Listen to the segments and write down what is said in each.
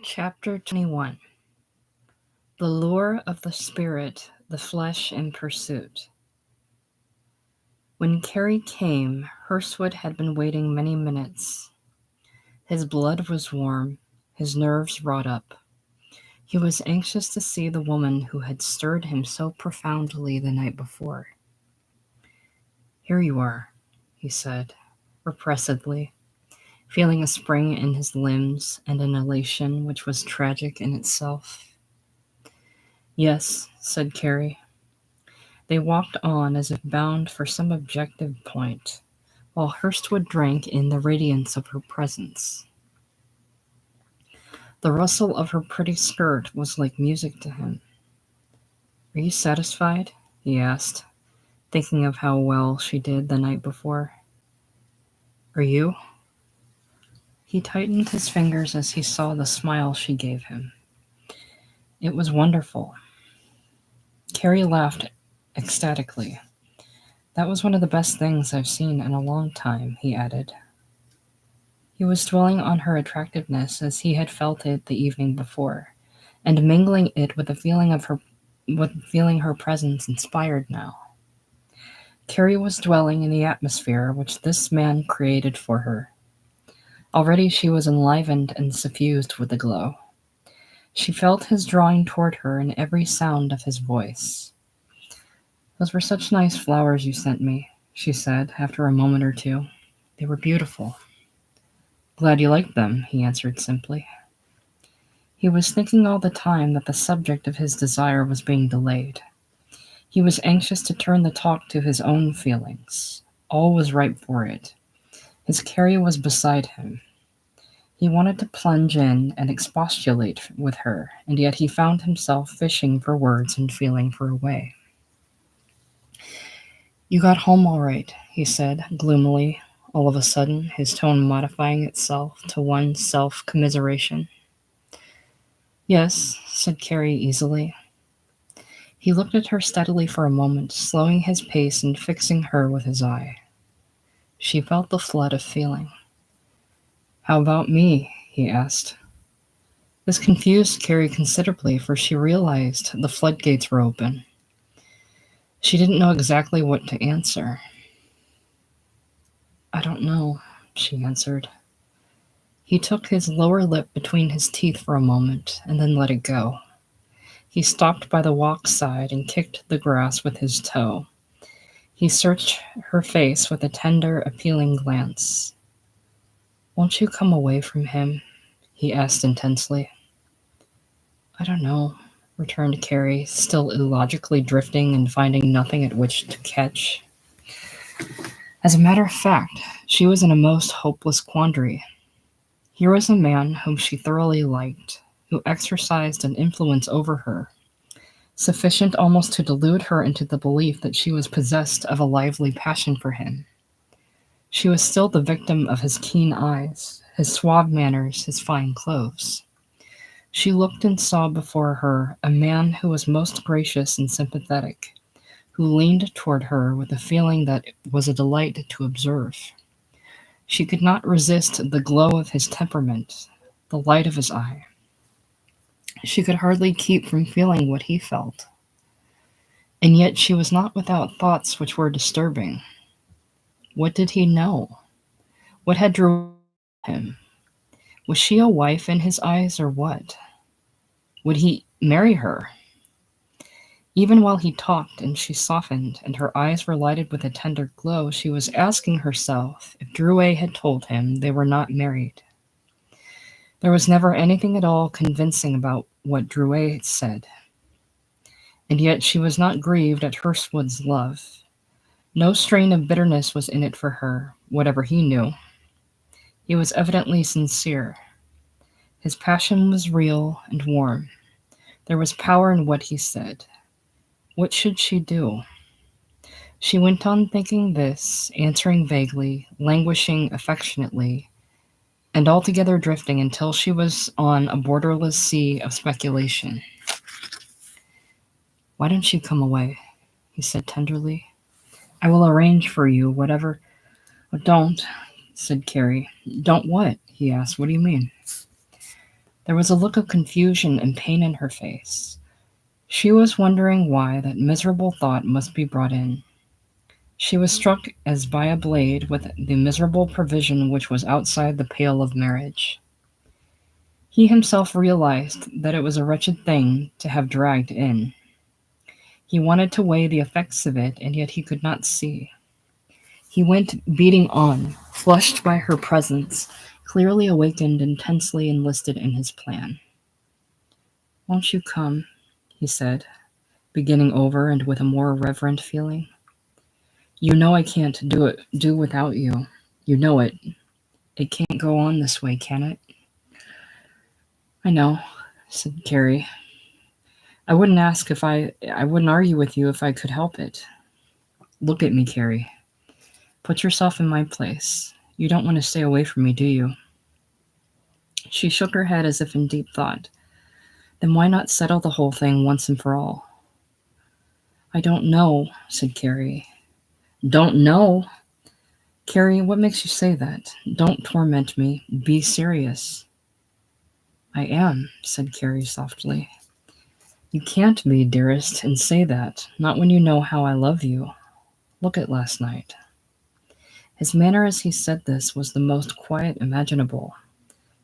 Chapter 21. The Lure of the Spirit, the Flesh in Pursuit. When Carrie came, Hurstwood had been waiting many minutes. His blood was warm, his nerves wrought up. He was anxious to see the woman who had stirred him so profoundly the night before. "Here you are," he said, repressedly, feeling a spring in his limbs and an elation which was tragic in itself. "Yes," said Carrie. They walked on as if bound for some objective point, while Hurstwood drank in the radiance of her presence. The rustle of her pretty skirt was like music to him. "Are you satisfied?" he asked, thinking of how well she did the night before. "Are you?" He tightened his fingers as he saw the smile she gave him. It was wonderful. Carrie laughed ecstatically. "That was one of the best things I've seen in a long time," he added. He was dwelling on her attractiveness as he had felt it the evening before, and mingling it with the feeling her presence inspired now. Carrie was dwelling in the atmosphere which this man created for her. Already she was enlivened and suffused with the glow. She felt his drawing toward her in every sound of his voice. "Those were such nice flowers you sent me," she said, after a moment or two. "They were beautiful." "Glad you liked them," he answered simply. He was thinking all the time that the subject of his desire was being delayed. He was anxious to turn the talk to his own feelings. All was ripe for it. His Carrie was beside him. He wanted to plunge in and expostulate with her, and yet he found himself fishing for words and feeling for a way. "You got home all right," he said, gloomily, all of a sudden, his tone modifying itself to one self-commiseration. "Yes," said Carrie easily. He looked at her steadily for a moment, slowing his pace and fixing her with his eye. She felt the flood of feeling. "How about me?" he asked. This confused Carrie considerably, for she realized the floodgates were open. She didn't know exactly what to answer. "I don't know," she answered. He took his lower lip between his teeth for a moment, and then let it go. He stopped by the walk side and kicked the grass with his toe. He searched her face with a tender, appealing glance. "Won't you come away from him?" he asked intensely. "I don't know," returned Carrie, still illogically drifting and finding nothing at which to catch. As a matter of fact, she was in a most hopeless quandary. Here was a man whom she thoroughly liked, who exercised an influence over her, sufficient almost to delude her into the belief that she was possessed of a lively passion for him. She was still the victim of his keen eyes, his suave manners, his fine clothes. She looked and saw before her a man who was most gracious and sympathetic, who leaned toward her with a feeling that was a delight to observe. She could not resist the glow of his temperament, the light of his eye. She could hardly keep from feeling what he felt. And yet she was not without thoughts which were disturbing. What did he know? What had drew him? Was she a wife in his eyes, or what? Would he marry her? Even while he talked and she softened and her eyes were lighted with a tender glow, she was asking herself if Drouet had told him they were not married. There was never anything at all convincing about what Drouet said. And yet she was not grieved at Hurstwood's love. No strain of bitterness was in it for her, whatever he knew. He was evidently sincere. His passion was real and warm. There was power in what he said. What should she do? She went on thinking this, answering vaguely, languishing affectionately, and altogether drifting until she was on a borderless sea of speculation. "Why don't you come away?" he said tenderly. "I will arrange for you whatever—" "Oh, don't," said Carrie. "Don't what?" he asked. "What do you mean?" There was a look of confusion and pain in her face. She was wondering why that miserable thought must be brought in. She was struck as by a blade with the miserable provision which was outside the pale of marriage. He himself realized that it was a wretched thing to have dragged in. He wanted to weigh the effects of it, and yet he could not see. He went beating on, flushed by her presence, clearly awakened, intensely enlisted in his plan. "Won't you come?" he said, beginning over and with a more reverent feeling. "You know I can't do without you. You know it. It can't go on this way, can it?" "I know," said Carrie. I wouldn't argue with you if I could help it." "Look at me, Carrie. Put yourself in my place. You don't want to stay away from me, do you?" She shook her head as if in deep thought. "Then why not settle the whole thing once and for all?" "I don't know," said Carrie. "Don't know? Carrie, what makes you say that? Don't torment me. Be serious." "I am," said Carrie softly. "You can't be, dearest, and say that, not when you know how I love you. Look at last night." His manner as he said this was the most quiet imaginable.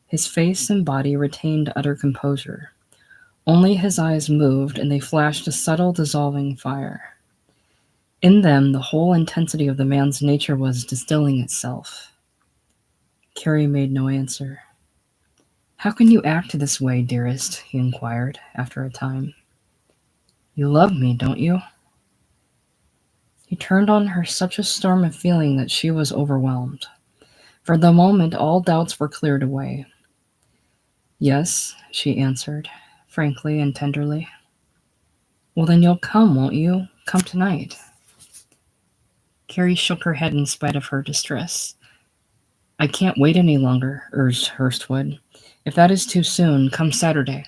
His face and body retained utter composure. Only his eyes moved, and they flashed a subtle, dissolving fire. In them, the whole intensity of the man's nature was distilling itself. Carrie made no answer. "How can you act this way, dearest?" he inquired, after a time. "You love me, don't you?" He turned on her such a storm of feeling that she was overwhelmed. For the moment, all doubts were cleared away. "Yes," she answered, frankly and tenderly. "Well, then you'll come, won't you? Come tonight." Carrie shook her head in spite of her distress. "I can't wait any longer," urged Hurstwood. "If that is too soon, come Saturday."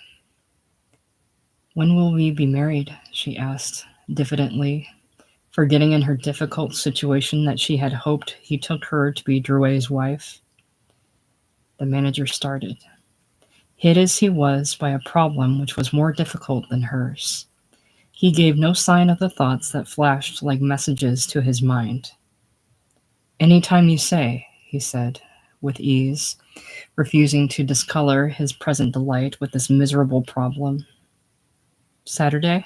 "When will we be married?" she asked, diffidently, forgetting in her difficult situation that she had hoped he took her to be Drouet's wife. The manager started, hit as he was by a problem which was more difficult than hers. He gave no sign of the thoughts that flashed like messages to his mind. "Any time you say," he said, with ease, refusing to discolor his present delight with this miserable problem. "Saturday?"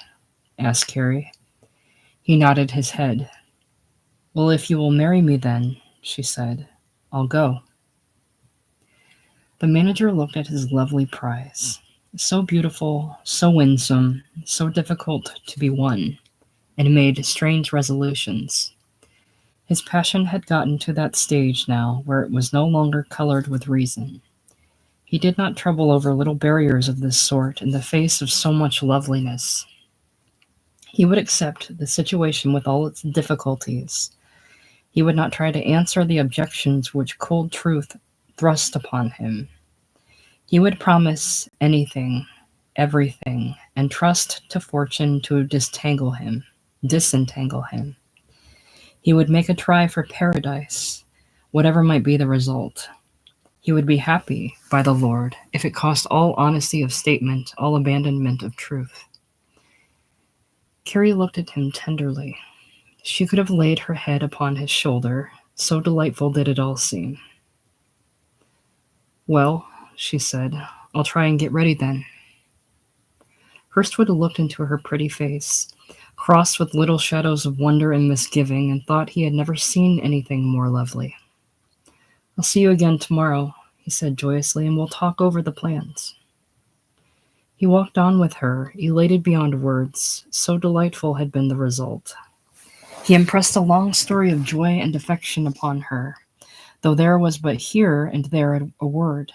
asked Carrie. He nodded his head. "Well, if you will marry me then," she said, "I'll go." The manager looked at his lovely prize, so beautiful, so winsome, so difficult to be won, and made strange resolutions. His passion had gotten to that stage now where it was no longer colored with reason. He did not trouble over little barriers of this sort in the face of so much loveliness. He would accept the situation with all its difficulties. He would not try to answer the objections which cold truth thrust upon him. He would promise anything, everything, and trust to fortune to disentangle him. He would make a try for paradise, whatever might be the result. He would be happy, by the Lord, if it cost all honesty of statement, all abandonment of truth. Carrie looked at him tenderly. She could have laid her head upon his shoulder, so delightful did it all seem. "Well," she said, "I'll try and get ready then." Hurstwood looked into her pretty face, crossed with little shadows of wonder and misgiving, and thought he had never seen anything more lovely. "I'll see you again tomorrow," he said joyously, "and we'll talk over the plans." He walked on with her, elated beyond words, so delightful had been the result. He impressed a long story of joy and affection upon her, though there was but here and there a word.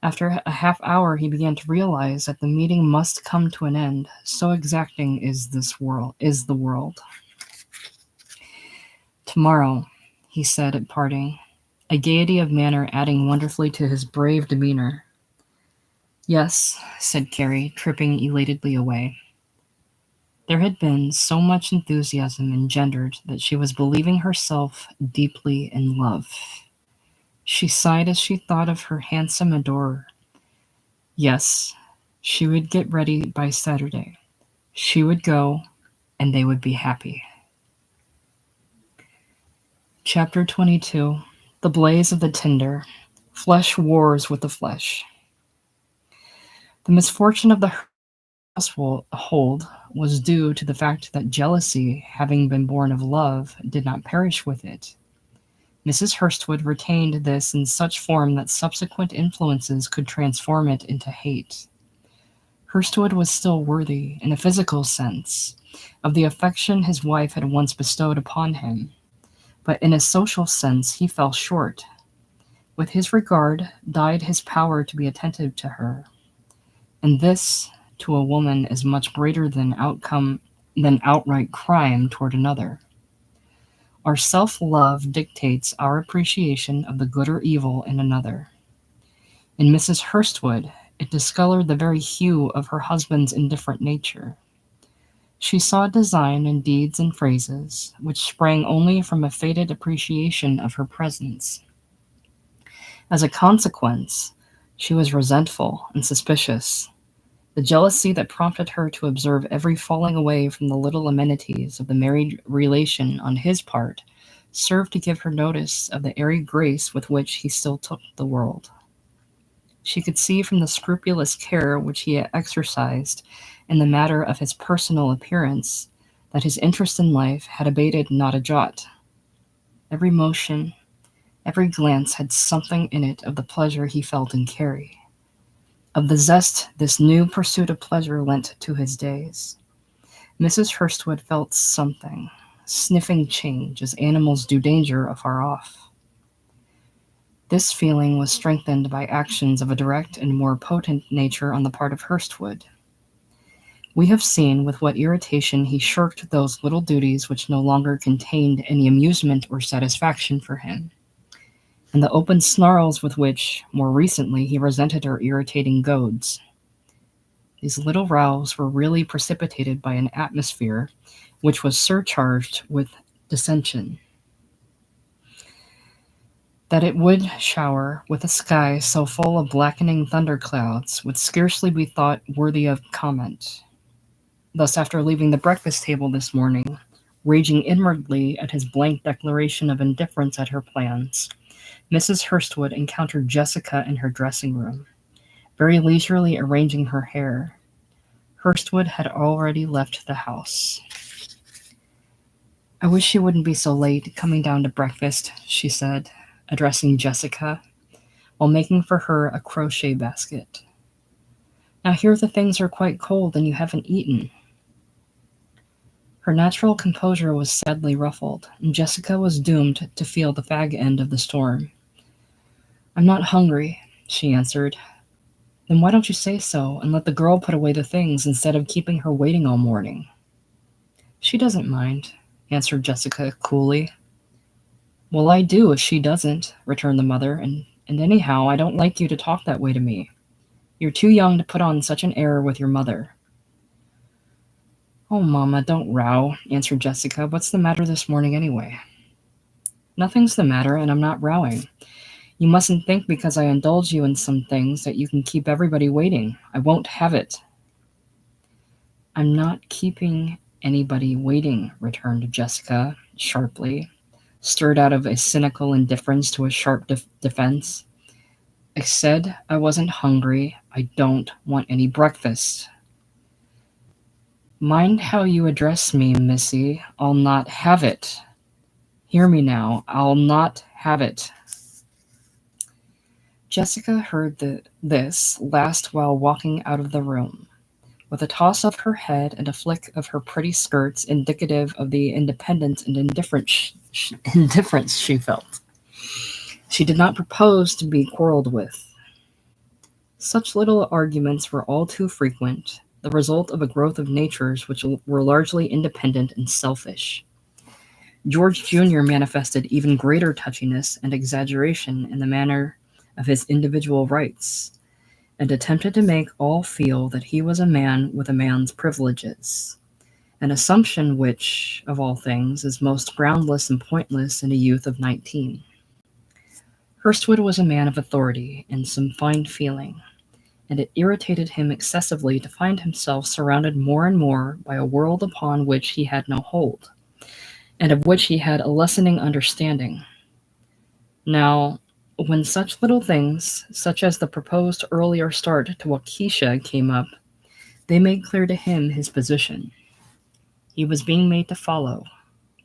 After a half hour he began to realize that the meeting must come to an end, so exacting is the world. "Tomorrow," he said at parting, a gaiety of manner adding wonderfully to his brave demeanor. "Yes," said Carrie, tripping elatedly away. There had been so much enthusiasm engendered that she was believing herself deeply in love. She sighed as she thought of her handsome adorer. Yes, she would get ready by Saturday. She would go, and they would be happy. Chapter 22. The Blaze of the Tinder. Flesh wars with the flesh. The misfortune of the household was due to the fact that jealousy, having been born of love, did not perish with it. Mrs. Hurstwood retained this in such form that subsequent influences could transform it into hate. Hurstwood was still worthy, in a physical sense, of the affection his wife had once bestowed upon him, but in a social sense he fell short. With his regard died his power to be attentive to her, and this, to a woman, is much greater than outright crime toward another. Our self-love dictates our appreciation of the good or evil in another. In Mrs. Hurstwood, it discolored the very hue of her husband's indifferent nature. She saw design in deeds and phrases, which sprang only from a faded appreciation of her presence. As a consequence, she was resentful and suspicious. The jealousy that prompted her to observe every falling away from the little amenities of the married relation on his part served to give her notice of the airy grace with which he still took the world. She could see from the scrupulous care which he exercised in the matter of his personal appearance that his interest in life had abated not a jot. Every motion, every glance had something in it of the pleasure he felt in Carrie, of the zest this new pursuit of pleasure lent to his days. Mrs. Hurstwood felt something, sniffing change as animals do danger afar off. This feeling was strengthened by actions of a direct and more potent nature on the part of Hurstwood. We have seen with what irritation he shirked those little duties which no longer contained any amusement or satisfaction for him, and the open snarls with which, more recently, he resented her irritating goads. These little rows were really precipitated by an atmosphere which was surcharged with dissension. That it would shower with a sky so full of blackening thunderclouds would scarcely be thought worthy of comment. Thus, after leaving the breakfast table this morning, raging inwardly at his blank declaration of indifference at her plans, Mrs. Hurstwood encountered Jessica in her dressing room, very leisurely arranging her hair. Hurstwood had already left the house. "I wish you wouldn't be so late coming down to breakfast," she said, addressing Jessica, while making for her a crochet basket. "Now here the things are quite cold and you haven't eaten." Her natural composure was sadly ruffled, and Jessica was doomed to feel the fag end of the storm. "I'm not hungry," she answered. "Then why don't you say so, and let the girl put away the things instead of keeping her waiting all morning?" "She doesn't mind," answered Jessica coolly. "Well, I do if she doesn't," returned the mother, and anyhow, I don't like you to talk that way to me. You're too young to put on such an air with your mother." "Oh, Mama, don't row," answered Jessica. "What's the matter this morning anyway?" "Nothing's the matter, and I'm not rowing. You mustn't think because I indulge you in some things that you can keep everybody waiting. I won't have it." "I'm not keeping anybody waiting," returned Jessica sharply, stirred out of a cynical indifference to a sharp defense. "I said I wasn't hungry. I don't want any breakfast." "Mind how you address me, Missy. I'll not have it. Hear me now. I'll not have it." Jessica heard this last while walking out of the room, with a toss of her head and a flick of her pretty skirts indicative of the independence and indifference she felt. She did not propose to be quarreled with. Such little arguments were all too frequent, the result of a growth of natures which were largely independent and selfish. George Jr. manifested even greater touchiness and exaggeration in the manner of his individual rights, and attempted to make all feel that he was a man with a man's privileges, an assumption which, of all things, is most groundless and pointless in a youth of 19. Hurstwood was a man of authority and some fine feeling, and it irritated him excessively to find himself surrounded more and more by a world upon which he had no hold, and of which he had a lessening understanding. Now, when such little things, such as the proposed earlier start to Waukesha, came up, they made clear to him his position. He was being made to follow,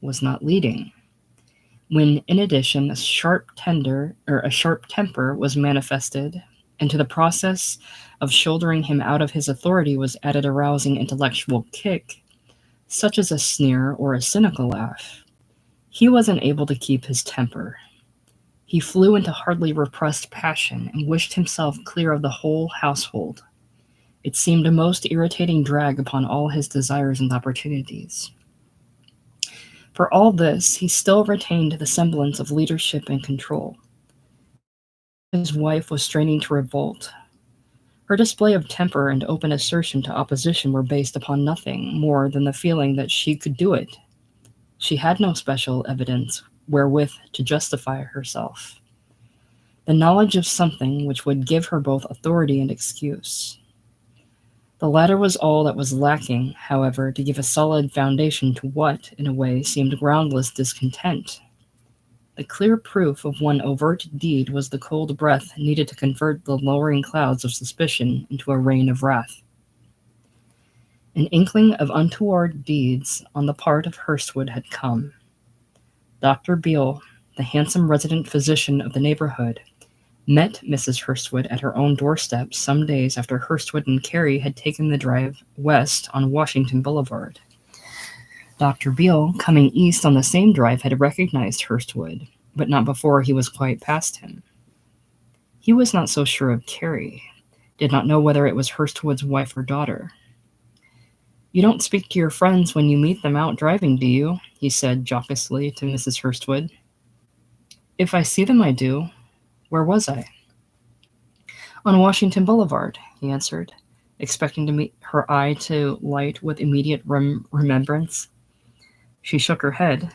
was not leading. When, in addition, a sharp temper was manifested, and to the process of shouldering him out of his authority was added a rousing intellectual kick, such as a sneer or a cynical laugh, he wasn't able to keep his temper. He flew into hardly repressed passion and wished himself clear of the whole household. It seemed a most irritating drag upon all his desires and opportunities. For all this, he still retained the semblance of leadership and control. His wife was straining to revolt. Her display of temper and open assertion to opposition were based upon nothing more than the feeling that she could do it. She had no special evidence wherewith to justify herself. The knowledge of something which would give her both authority and excuse. The latter was all that was lacking, however, to give a solid foundation to what, in a way, seemed groundless discontent. The clear proof of one overt deed was the cold breath needed to convert the lowering clouds of suspicion into a rain of wrath. An inkling of untoward deeds on the part of Hurstwood had come. Dr. Beale, the handsome resident physician of the neighborhood, met Mrs. Hurstwood at her own doorstep some days after Hurstwood and Carrie had taken the drive west on Washington Boulevard. Dr. Beale, coming east on the same drive, had recognized Hurstwood, but not before he was quite past him. He was not so sure of Carrie, did not know whether it was Hurstwood's wife or daughter. "You don't speak to your friends when you meet them out driving, do you?" he said jocosely to Mrs. Hurstwood. "If I see them, I do. Where was I?" "On Washington Boulevard," he answered, expecting to meet her eye to light with immediate remembrance. She shook her head.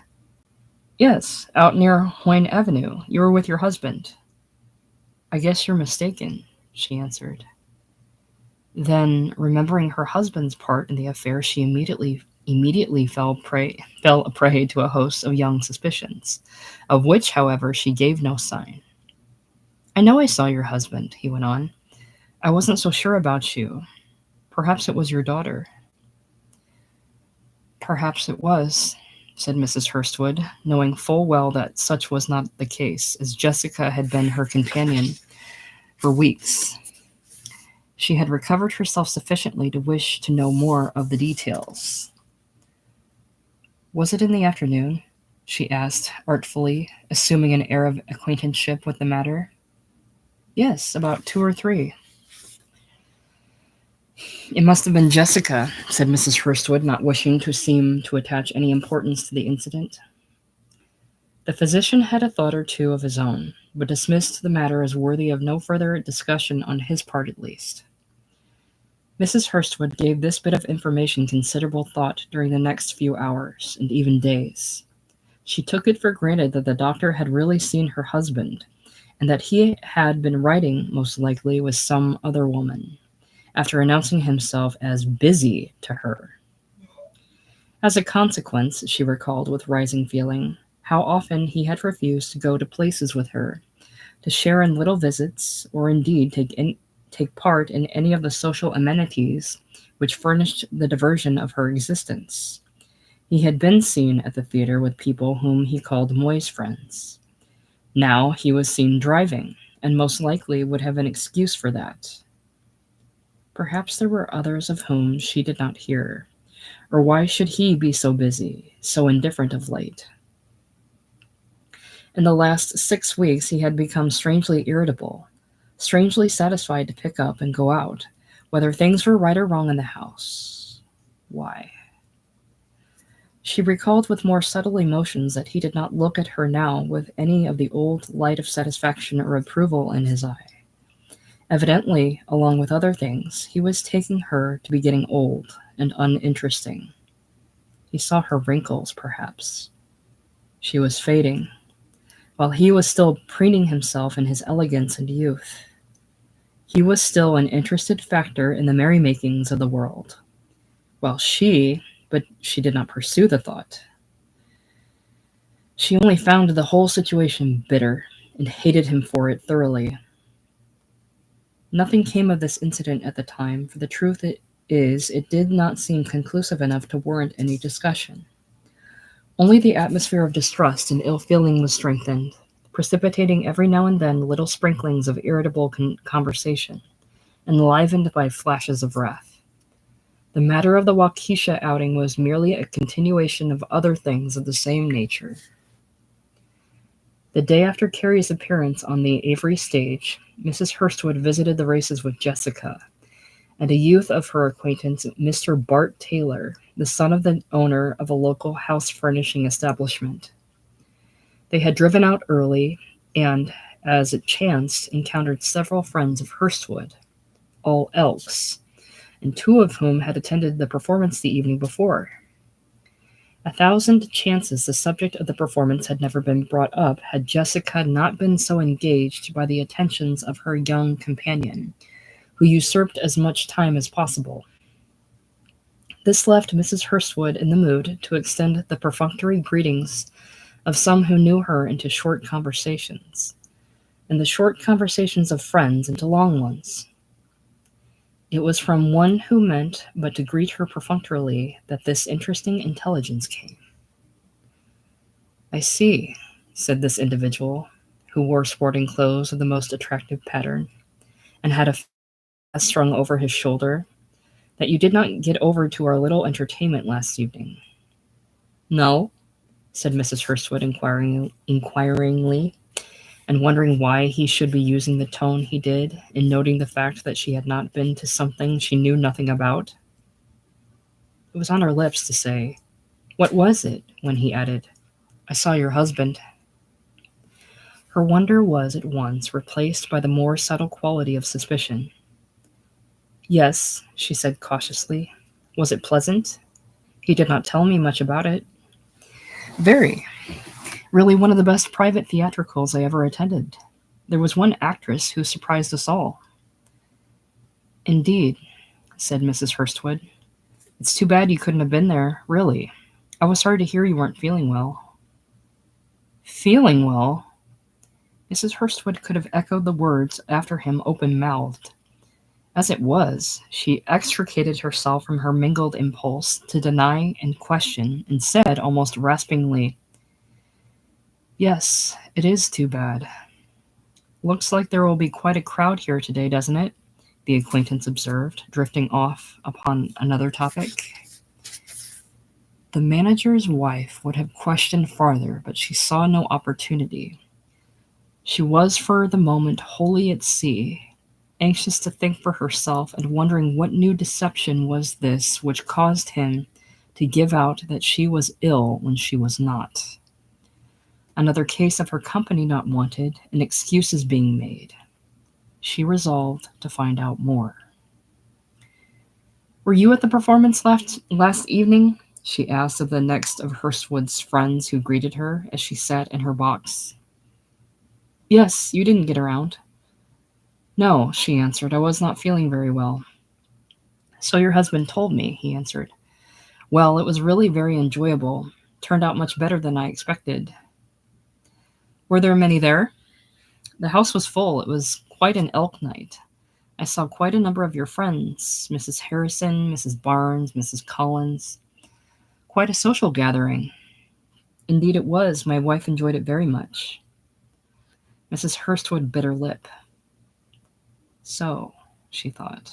"Yes, out near Hoyne Avenue. You were with your husband." "I guess you're mistaken," she answered. Then, remembering her husband's part in the affair, she immediately fell a prey to a host of young suspicions, of which, however, she gave no sign. "I know I saw your husband," he went on. "I wasn't so sure about you. Perhaps it was your daughter." "Perhaps it was," said Mrs. Hurstwood, knowing full well that such was not the case, as Jessica had been her companion for weeks. She had recovered herself sufficiently to wish to know more of the details. "Was it in the afternoon?" she asked artfully, assuming an air of acquaintanceship with the matter. "Yes, about 2 or 3. "It must have been Jessica," said Mrs. Hurstwood, not wishing to seem to attach any importance to the incident. The physician had a thought or two of his own, but dismissed the matter as worthy of no further discussion on his part at least. Mrs. Hurstwood gave this bit of information considerable thought during the next few hours, and even days. She took it for granted that the doctor had really seen her husband, and that he had been writing, most likely, with some other woman, after announcing himself as busy to her. As a consequence, she recalled with rising feeling how often he had refused to go to places with her, to share in little visits, or indeed take part in any of the social amenities which furnished the diversion of her existence. He had been seen at the theater with people whom he called Moy's friends. Now he was seen driving, and most likely would have an excuse for that. Perhaps there were others of whom she did not hear, or why should he be so busy, so indifferent of late? In the last 6 weeks he had become strangely irritable, strangely satisfied to pick up and go out, whether things were right or wrong in the house. Why? She recalled with more subtle emotions that he did not look at her now with any of the old light of satisfaction or approval in his eye. Evidently, along with other things, he was taking her to be getting old and uninteresting. He saw her wrinkles, perhaps. She was fading, while he was still preening himself in his elegance and youth. He was still an interested factor in the merrymakings of the world, while but she did not pursue the thought. She only found the whole situation bitter and hated him for it thoroughly. Nothing came of this incident at the time, for the truth is, it did not seem conclusive enough to warrant any discussion. Only the atmosphere of distrust and ill feeling was strengthened, precipitating every now and then little sprinklings of irritable conversation, enlivened by flashes of wrath. The matter of the Waukesha outing was merely a continuation of other things of the same nature. The day after Carrie's appearance on the Avery stage, Mrs. Hurstwood visited the races with Jessica, and a youth of her acquaintance, Mr. Bart Taylor, the son of the owner of a local house furnishing establishment. They had driven out early, and, as it chanced, encountered several friends of Hurstwood, all Elks, and two of whom had attended the performance the evening before. 1,000 chances the subject of the performance had never been brought up had Jessica not been so engaged by the attentions of her young companion, who usurped as much time as possible. This left Mrs. Hurstwood in the mood to extend the perfunctory greetings of some who knew her into short conversations, and the short conversations of friends into long ones. It was from one who meant but to greet her perfunctorily that this interesting intelligence came. "I see," said this individual, who wore sporting clothes of the most attractive pattern, and had a fez strung over his shoulder, "that you did not get over to our little entertainment last evening." "No?" said Mrs. Hurstwood inquiringly, and wondering why he should be using the tone he did, in noting the fact that she had not been to something she knew nothing about. It was on her lips to say, "What was it?" when he added, "I saw your husband." Her wonder was at once replaced by the more subtle quality of suspicion. "Yes," she said cautiously. "Was it pleasant? He did not tell me much about it." "Very. Really one of the best private theatricals I ever attended. There was one actress who surprised us all." "Indeed," said Mrs. Hurstwood. "It's too bad you couldn't have been there, really. I was sorry to hear you weren't feeling well." "Feeling well?" Mrs. Hurstwood could have echoed the words after him open-mouthed. As it was, she extricated herself from her mingled impulse to deny and question, and said almost raspingly, "Yes, it is too bad." "Looks like there will be quite a crowd here today, doesn't it?" the acquaintance observed, drifting off upon another topic. The manager's wife would have questioned farther, but she saw no opportunity. She was for the moment wholly at sea, anxious to think for herself and wondering what new deception was this which caused him to give out that she was ill when she was not. Another case of her company not wanted, and excuses being made. She resolved to find out more. "Were you at the performance last evening?" she asked of the next of Hurstwood's friends who greeted her as she sat in her box. "Yes, you didn't get around." "No," she answered, "I was not feeling very well." "So your husband told me," he answered. "Well, it was really very enjoyable. Turned out much better than I expected." "Were there many there?" "The house was full. It was quite an elk night. I saw quite a number of your friends, Mrs. Harrison, Mrs. Barnes, Mrs. Collins. Quite a social gathering." "Indeed it was. My wife enjoyed it very much." Mrs. Hurstwood bit her lip. "So," she thought,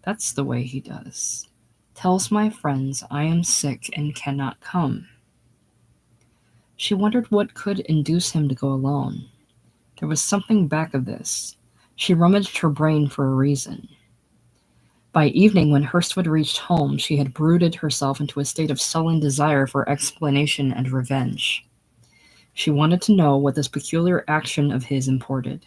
"that's the way he does. Tells my friends I am sick and cannot come." She wondered what could induce him to go alone. There was something back of this. She rummaged her brain for a reason. By evening, when Hurstwood reached home, she had brooded herself into a state of sullen desire for explanation and revenge. She wanted to know what this peculiar action of his imported.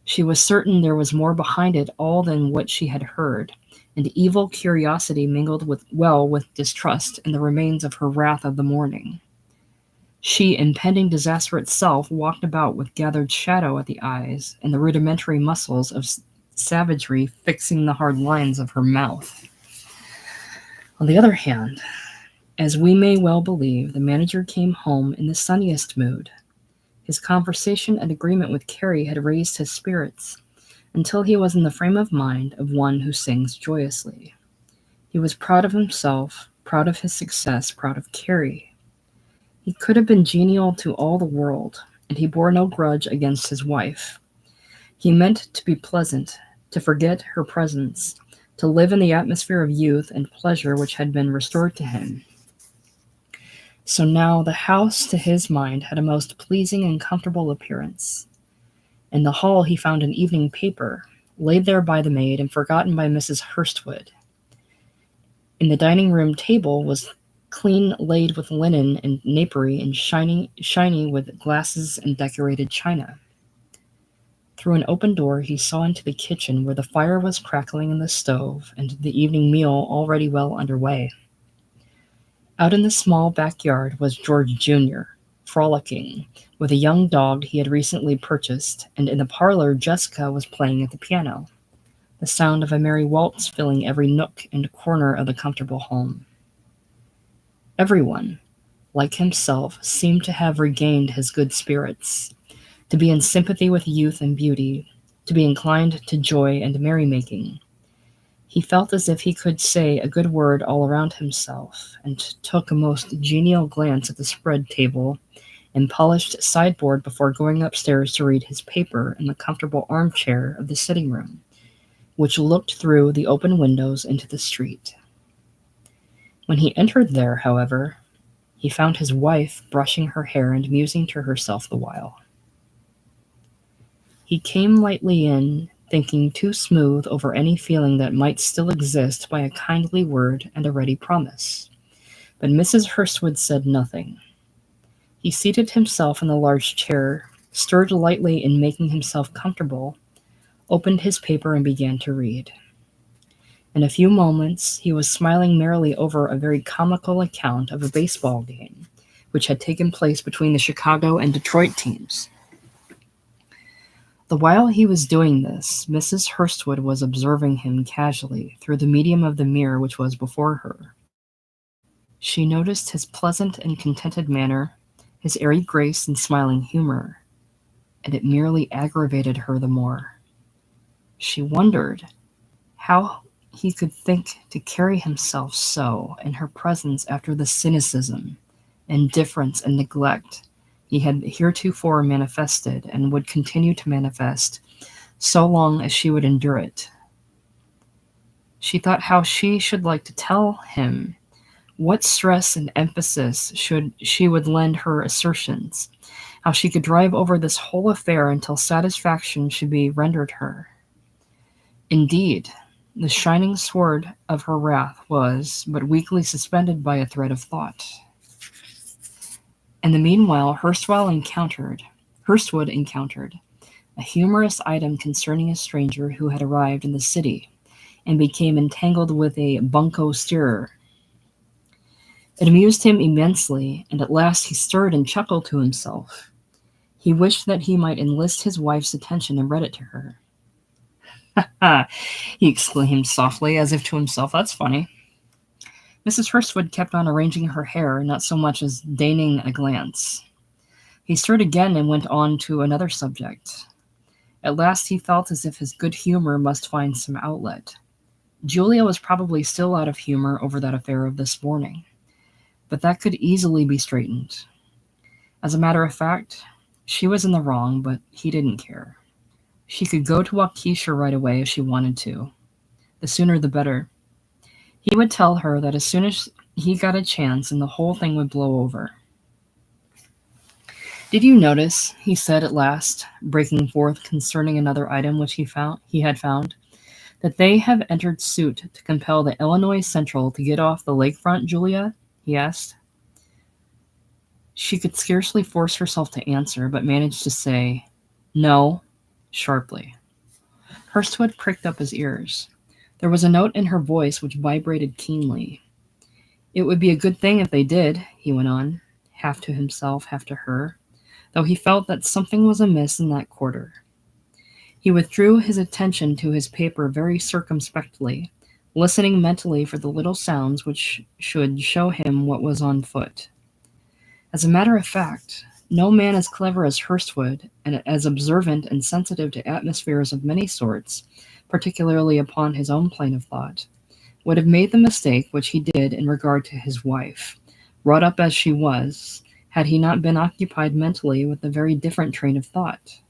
She was certain there was more behind it all than what she had heard, and evil curiosity mingled with distrust in the remains of her wrath of the morning. She, impending disaster itself, walked about with gathered shadow at the eyes and the rudimentary muscles savagery fixing the hard lines of her mouth. On the other hand, as we may well believe, the manager came home in the sunniest mood. His conversation and agreement with Carrie had raised his spirits until he was in the frame of mind of one who sings joyously. He was proud of himself, proud of his success, proud of Carrie. He could have been genial to all the world, and he bore no grudge against his wife. He meant to be pleasant, to forget her presence, to live in the atmosphere of youth and pleasure which had been restored to him. So now the house, to his mind, had a most pleasing and comfortable appearance. In the hall he found an evening paper, laid there by the maid and forgotten by Mrs. Hurstwood. In the dining-room table was clean laid with linen and napery and shiny with glasses and decorated china. Through an open door he saw into the kitchen where the fire was crackling in the stove and the evening meal already well underway. Out in the small backyard was George Jr., frolicking with a young dog he had recently purchased, and in the parlor Jessica was playing at the piano, the sound of a merry waltz filling every nook and corner of the comfortable home. Everyone, like himself, seemed to have regained his good spirits, to be in sympathy with youth and beauty, to be inclined to joy and merrymaking. He felt as if he could say a good word all around himself, and took a most genial glance at the spread table and polished sideboard before going upstairs to read his paper in the comfortable armchair of the sitting room, which looked through the open windows into the street. When he entered there, however, he found his wife brushing her hair and musing to herself the while. He came lightly in, thinking too smooth over any feeling that might still exist by a kindly word and a ready promise. But Mrs. Hurstwood said nothing. He seated himself in the large chair, stirred lightly in making himself comfortable, opened his paper and began to read. In a few moments he was smiling merrily over a very comical account of a baseball game, which had taken place between the Chicago and Detroit teams. The while he was doing this, Mrs. Hurstwood was observing him casually through the medium of the mirror which was before her. She noticed his pleasant and contented manner, his airy grace and smiling humor, and it merely aggravated her the more. She wondered how he could think to carry himself so in her presence after the cynicism, indifference, and neglect he had heretofore manifested and would continue to manifest so long as she would endure it. She thought how she should like to tell him what stress and emphasis she would lend her assertions, how she could drive over this whole affair until satisfaction should be rendered her. Indeed, the shining sword of her wrath was but weakly suspended by a thread of thought. In the meanwhile, Hurstwood encountered a humorous item concerning a stranger who had arrived in the city and became entangled with a bunco steerer. It amused him immensely, and at last he stirred and chuckled to himself. He wished that he might enlist his wife's attention and read it to her. "Ha ha!" he exclaimed softly, as if to himself. "That's funny." Mrs. Hurstwood kept on arranging her hair, not so much as deigning a glance. He stirred again and went on to another subject. At last he felt as if his good humor must find some outlet. Julia was probably still out of humor over that affair of this morning, but that could easily be straightened. As a matter of fact, she was in the wrong, but he didn't care. She could go to Waukesha right away if she wanted to. The sooner the better. He would tell her that as soon as he got a chance and the whole thing would blow over. "Did you notice," he said at last, breaking forth concerning another item which he had found, "that they have entered suit to compel the Illinois Central to get off the lakefront, Julia?" he asked. She could scarcely force herself to answer, but managed to say, "No," sharply. Hurstwood pricked up his ears. There was a note in her voice which vibrated keenly. "It would be a good thing if they did," he went on, half to himself, half to her, though he felt that something was amiss in that quarter. He withdrew his attention to his paper very circumspectly, listening mentally for the little sounds which should show him what was on foot. As a matter of fact, no man as clever as Hurstwood, and as observant and sensitive to atmospheres of many sorts, particularly upon his own plane of thought, would have made the mistake which he did in regard to his wife, wrought up as she was, had he not been occupied mentally with a very different train of thought.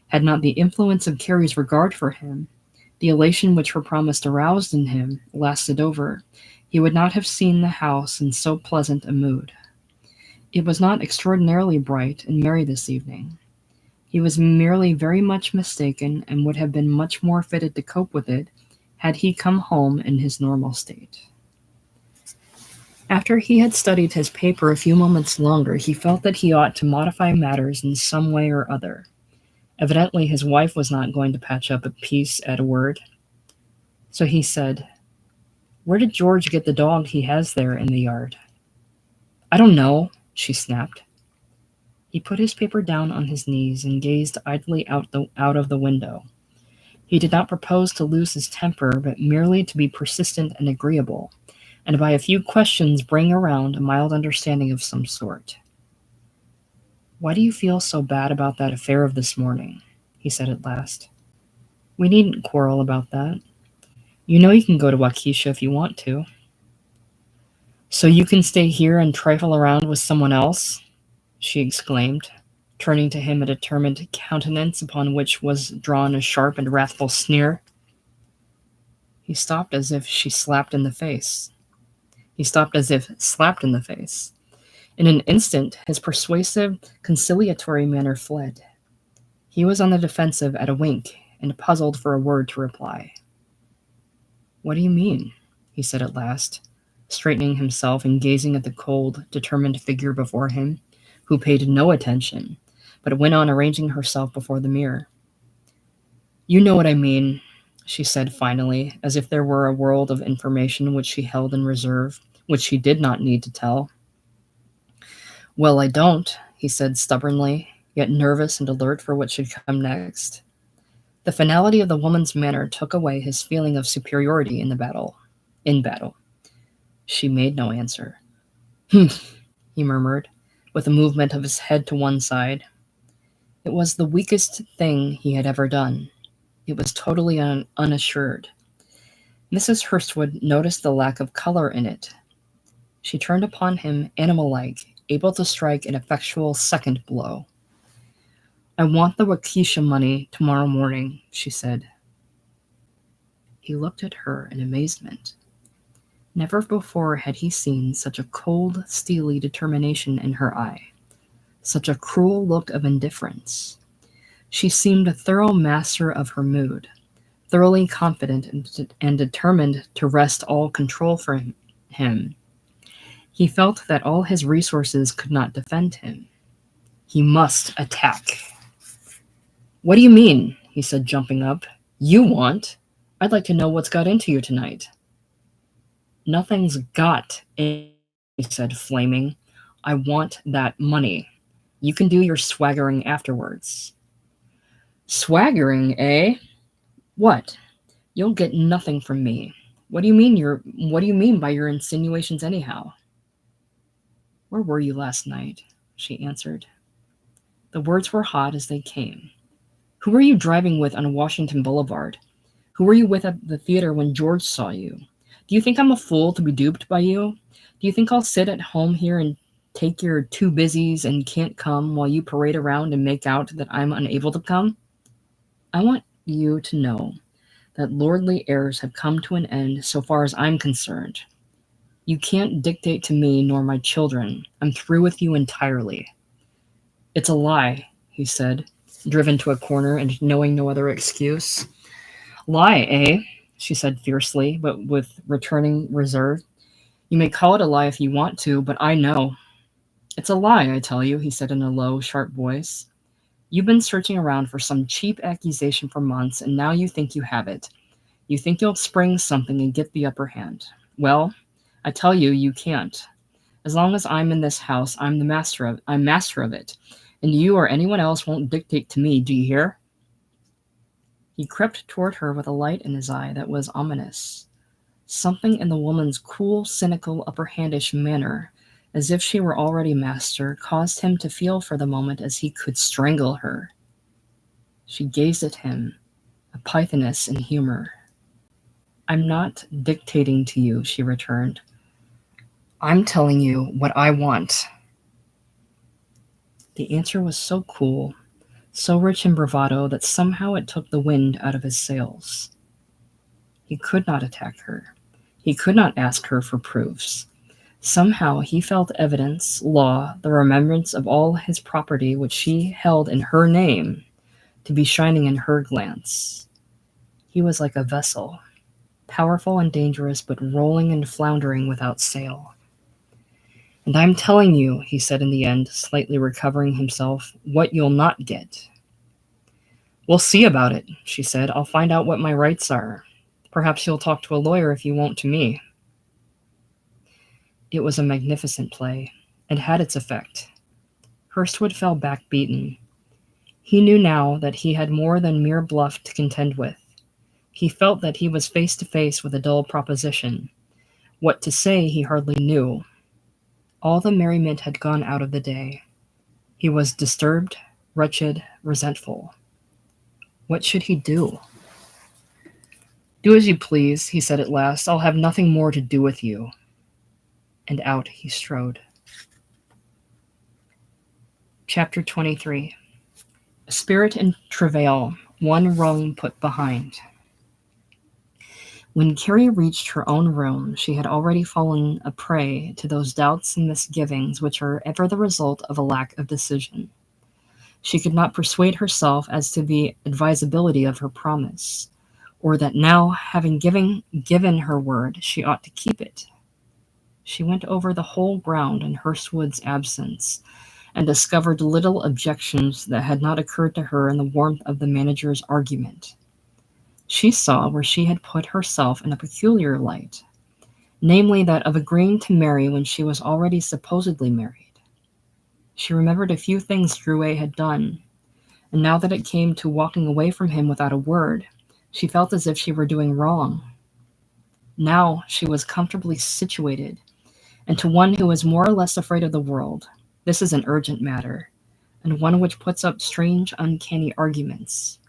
Had not the influence of Carrie's regard for him, the elation which her promise aroused in him, lasted over, he would not have seen the house in so pleasant a mood. It was not extraordinarily bright and merry this evening. He was merely very much mistaken, and would have been much more fitted to cope with it had he come home in his normal state. After he had studied his paper a few moments longer, he felt that he ought to modify matters in some way or other. Evidently his wife was not going to patch up a peace at a word. So he said, "Where did George get the dog he has there in the yard?" "I don't know," she snapped. He put his paper down on his knees and gazed idly out of the window. He did not propose to lose his temper, but merely to be persistent and agreeable, and by a few questions bring around a mild understanding of some sort. "Why do you feel so bad about that affair of this morning?" he said at last. "We needn't quarrel about that. You know you can go to Waukesha if you want to." "So you can stay here and trifle around with someone else?" she exclaimed, turning to him a determined countenance upon which was drawn a sharp and wrathful sneer. He stopped as if slapped in the face. In an instant, his persuasive, conciliatory manner fled. He was on the defensive at a wink, and puzzled for a word to reply. "What do you mean?" he said at last, straightening himself and gazing at the cold, determined figure before him, who paid no attention, but went on arranging herself before the mirror. "You know what I mean," she said finally, as if there were a world of information which she held in reserve, which she did not need to tell. "Well, I don't," he said stubbornly, yet nervous and alert for what should come next. The finality of the woman's manner took away his feeling of superiority in battle. She made no answer. "Humph," he murmured, with a movement of his head to one side. It was the weakest thing he had ever done. It was totally unassured. Mrs. Hurstwood noticed the lack of color in it. She turned upon him animal-like, able to strike an effectual second blow. "I want the Waukesha money tomorrow morning," she said. He looked at her in amazement. Never before had he seen such a cold, steely determination in her eye, such a cruel look of indifference. She seemed a thorough master of her mood, thoroughly confident and determined to wrest all control from him. He felt that all his resources could not defend him. He must attack. "What do you mean?" he said, jumping up. "You want? I'd like to know what's got into you tonight." "Nothing's got in," he said, flaming. "I want that money. You can do your swaggering afterwards." "Swaggering, eh? What? You'll get nothing from me. What do you mean by your insinuations anyhow?" "Where were you last night?" she answered. The words were hot as they came. "Who were you driving with on Washington Boulevard? Who were you with at the theater when George saw you? Do you think I'm a fool to be duped by you? Do you think I'll sit at home here and take your too busies and can't come while you parade around and make out that I'm unable to come? I want you to know that lordly airs have come to an end so far as I'm concerned. You can't dictate to me nor my children. I'm through with you entirely." "It's a lie," he said, driven to a corner and knowing no other excuse. "Lie, eh?" she said fiercely, but with returning reserve. "You may call it a lie if you want to, but I know." "It's a lie, I tell you," he said in a low, sharp voice. "You've been searching around for some cheap accusation for months, and now you think you have it. You think you'll spring something and get the upper hand. Well, I tell you, you can't. As long as I'm in this house, I'm master of it, and you or anyone else won't dictate to me, do you hear?" He crept toward her with a light in his eye that was ominous. Something in the woman's cool, cynical, upper-handish manner, as if she were already master, caused him to feel for the moment as he could strangle her. She gazed at him, a pythoness in humor. "I'm not dictating to you," she returned. "I'm telling you what I want." The answer was so cool, so rich in bravado that somehow it took the wind out of his sails. He could not attack her. He could not ask her for proofs. Somehow he felt evidence, law, the remembrance of all his property which she held in her name, to be shining in her glance. He was like a vessel, powerful and dangerous, but rolling and floundering without sail. "And I'm telling you," he said in the end, slightly recovering himself, "what you'll not get." "We'll see about it," she said. "I'll find out what my rights are. Perhaps you'll talk to a lawyer if you won't to me." It was a magnificent play. It had its effect. Hurstwood fell back beaten. He knew now that he had more than mere bluff to contend with. He felt that he was face to face with a dull proposition. What to say he hardly knew. All the merriment had gone out of the day. He was disturbed, wretched, resentful. What should he do? "Do as you please," he said at last. "I'll have nothing more to do with you." And out he strode. Chapter 23. A spirit in travail, one rung put behind. When Carrie reached her own room, she had already fallen a prey to those doubts and misgivings which are ever the result of a lack of decision. She could not persuade herself as to the advisability of her promise, or that now, having given her word, she ought to keep it. She went over the whole ground in Hurstwood's absence, and discovered little objections that had not occurred to her in the warmth of the manager's argument. She saw where she had put herself in a peculiar light, namely that of agreeing to marry when she was already supposedly married. She remembered a few things Drouet had done, and now that it came to walking away from him without a word, she felt as if she were doing wrong. Now she was comfortably situated, and to one who is more or less afraid of the world, this is an urgent matter, and one which puts up strange, uncanny arguments.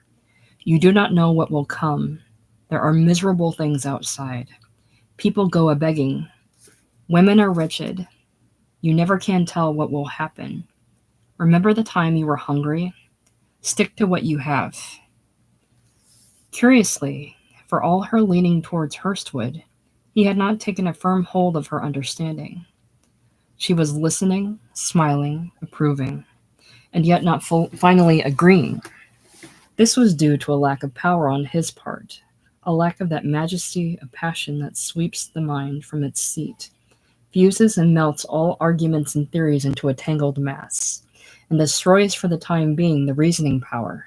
You do not know what will come. There are miserable things outside. People go a-begging. Women are wretched. You never can tell what will happen. Remember the time you were hungry? Stick to what you have. Curiously, for all her leaning towards Hurstwood, he had not taken a firm hold of her understanding. She was listening, smiling, approving, and yet not finally agreeing. This was due to a lack of power on his part, a lack of that majesty of passion that sweeps the mind from its seat, fuses and melts all arguments and theories into a tangled mass, and destroys for the time being the reasoning power.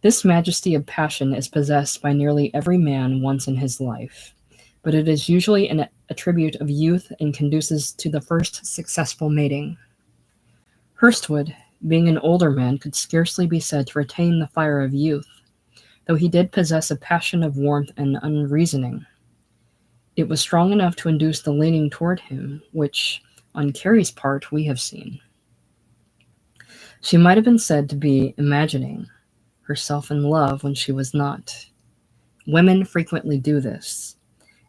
This majesty of passion is possessed by nearly every man once in his life, but it is usually an attribute of youth and conduces to the first successful mating. Hurstwood, being an older man, could scarcely be said to retain the fire of youth, though he did possess a passion of warmth and unreasoning. It was strong enough to induce the leaning toward him, which, on Carrie's part, we have seen. She might have been said to be imagining herself in love when she was not. Women frequently do this.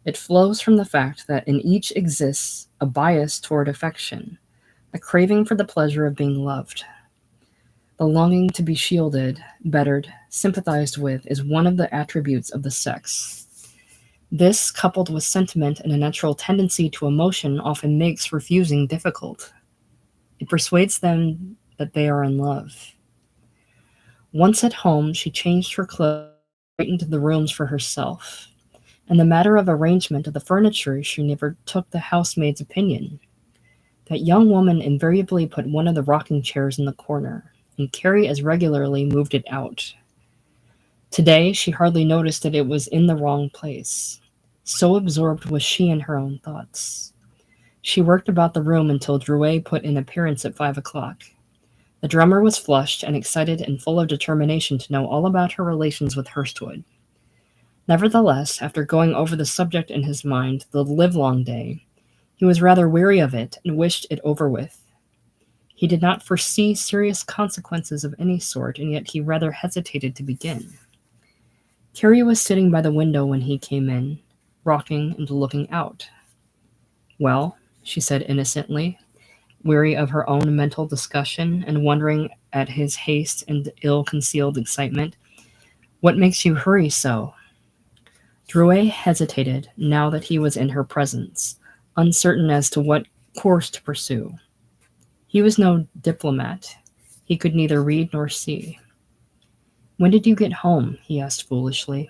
It flows from the fact that in each exists a bias toward affection, a craving for the pleasure of being loved. The longing to be shielded, bettered, sympathized with is one of the attributes of the sex. This, coupled with sentiment and a natural tendency to emotion, often makes refusing difficult. It persuades them that they are in love. Once at home, she changed her clothes and straightened the rooms for herself. In the matter of arrangement of the furniture, she never took the housemaid's opinion. That young woman invariably put one of the rocking chairs in the corner, and Carrie as regularly moved it out. Today, she hardly noticed that it was in the wrong place. So absorbed was she in her own thoughts. She worked about the room until Drouet put in appearance at 5 o'clock. The drummer was flushed and excited and full of determination to know all about her relations with Hurstwood. Nevertheless, after going over the subject in his mind the livelong day, he was rather weary of it and wished it over with. He did not foresee serious consequences of any sort, and yet he rather hesitated to begin. Carrie was sitting by the window when he came in, rocking and looking out. "Well," she said innocently, weary of her own mental discussion and wondering at his haste and ill-concealed excitement, "what makes you hurry so?" Drouet hesitated now that he was in her presence, uncertain as to what course to pursue. He was no diplomat. He could neither read nor see. "When did you get home?" he asked foolishly.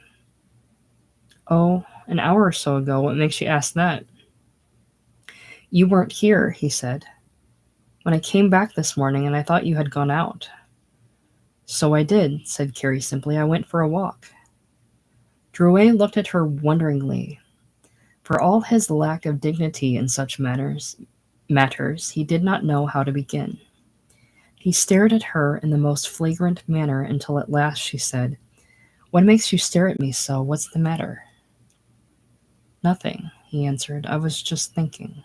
"Oh, an hour or so ago. What makes you ask that?" "You weren't here," he said. "When I came back this morning and I thought you had gone out." "So I did," said Carrie simply. "I went for a walk." Drouet looked at her wonderingly. For all his lack of dignity in such matters, he did not know how to begin. He stared at her in the most flagrant manner until at last she said, "What makes you stare at me so? What's the matter?" "Nothing," he answered. "I was just thinking."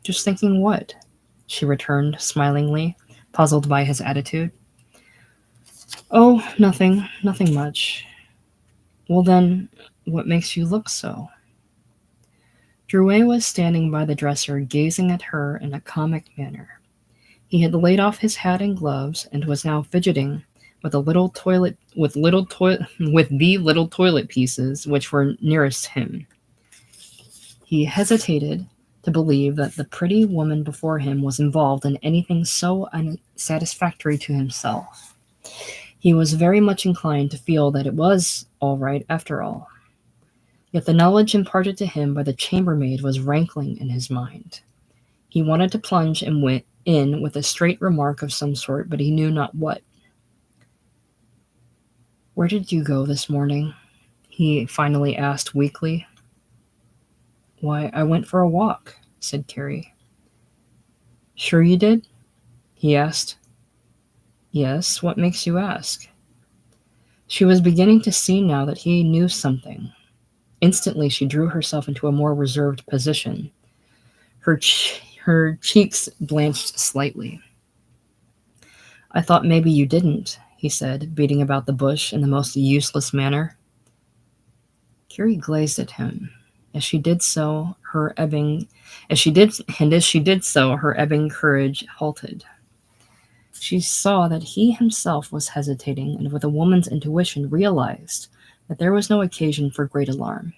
"Just thinking what?" she returned smilingly, puzzled by his attitude. "Oh, nothing much." "Well then, what makes you look so?" Drouet was standing by the dresser, gazing at her in a comic manner. He had laid off his hat and gloves, and was now fidgeting with the little toilet pieces which were nearest him. He hesitated to believe that the pretty woman before him was involved in anything so unsatisfactory to himself. He was very much inclined to feel that it was all right after all. Yet the knowledge imparted to him by the chambermaid was rankling in his mind. He wanted to plunge and went in with a straight remark of some sort, but he knew not what. "Where did you go this morning?" he finally asked weakly. "Why, I went for a walk," said Carrie. "Sure you did?" he asked. "Yes, what makes you ask?" She was beginning to see now that he knew something. Instantly she drew herself into a more reserved position. Her cheeks blanched slightly. "I thought maybe you didn't," he said, beating about the bush in the most useless manner. Carrie glazed at him. As she did so, her ebbing courage halted. She saw that he himself was hesitating, and with a woman's intuition realized that there was no occasion for great alarm.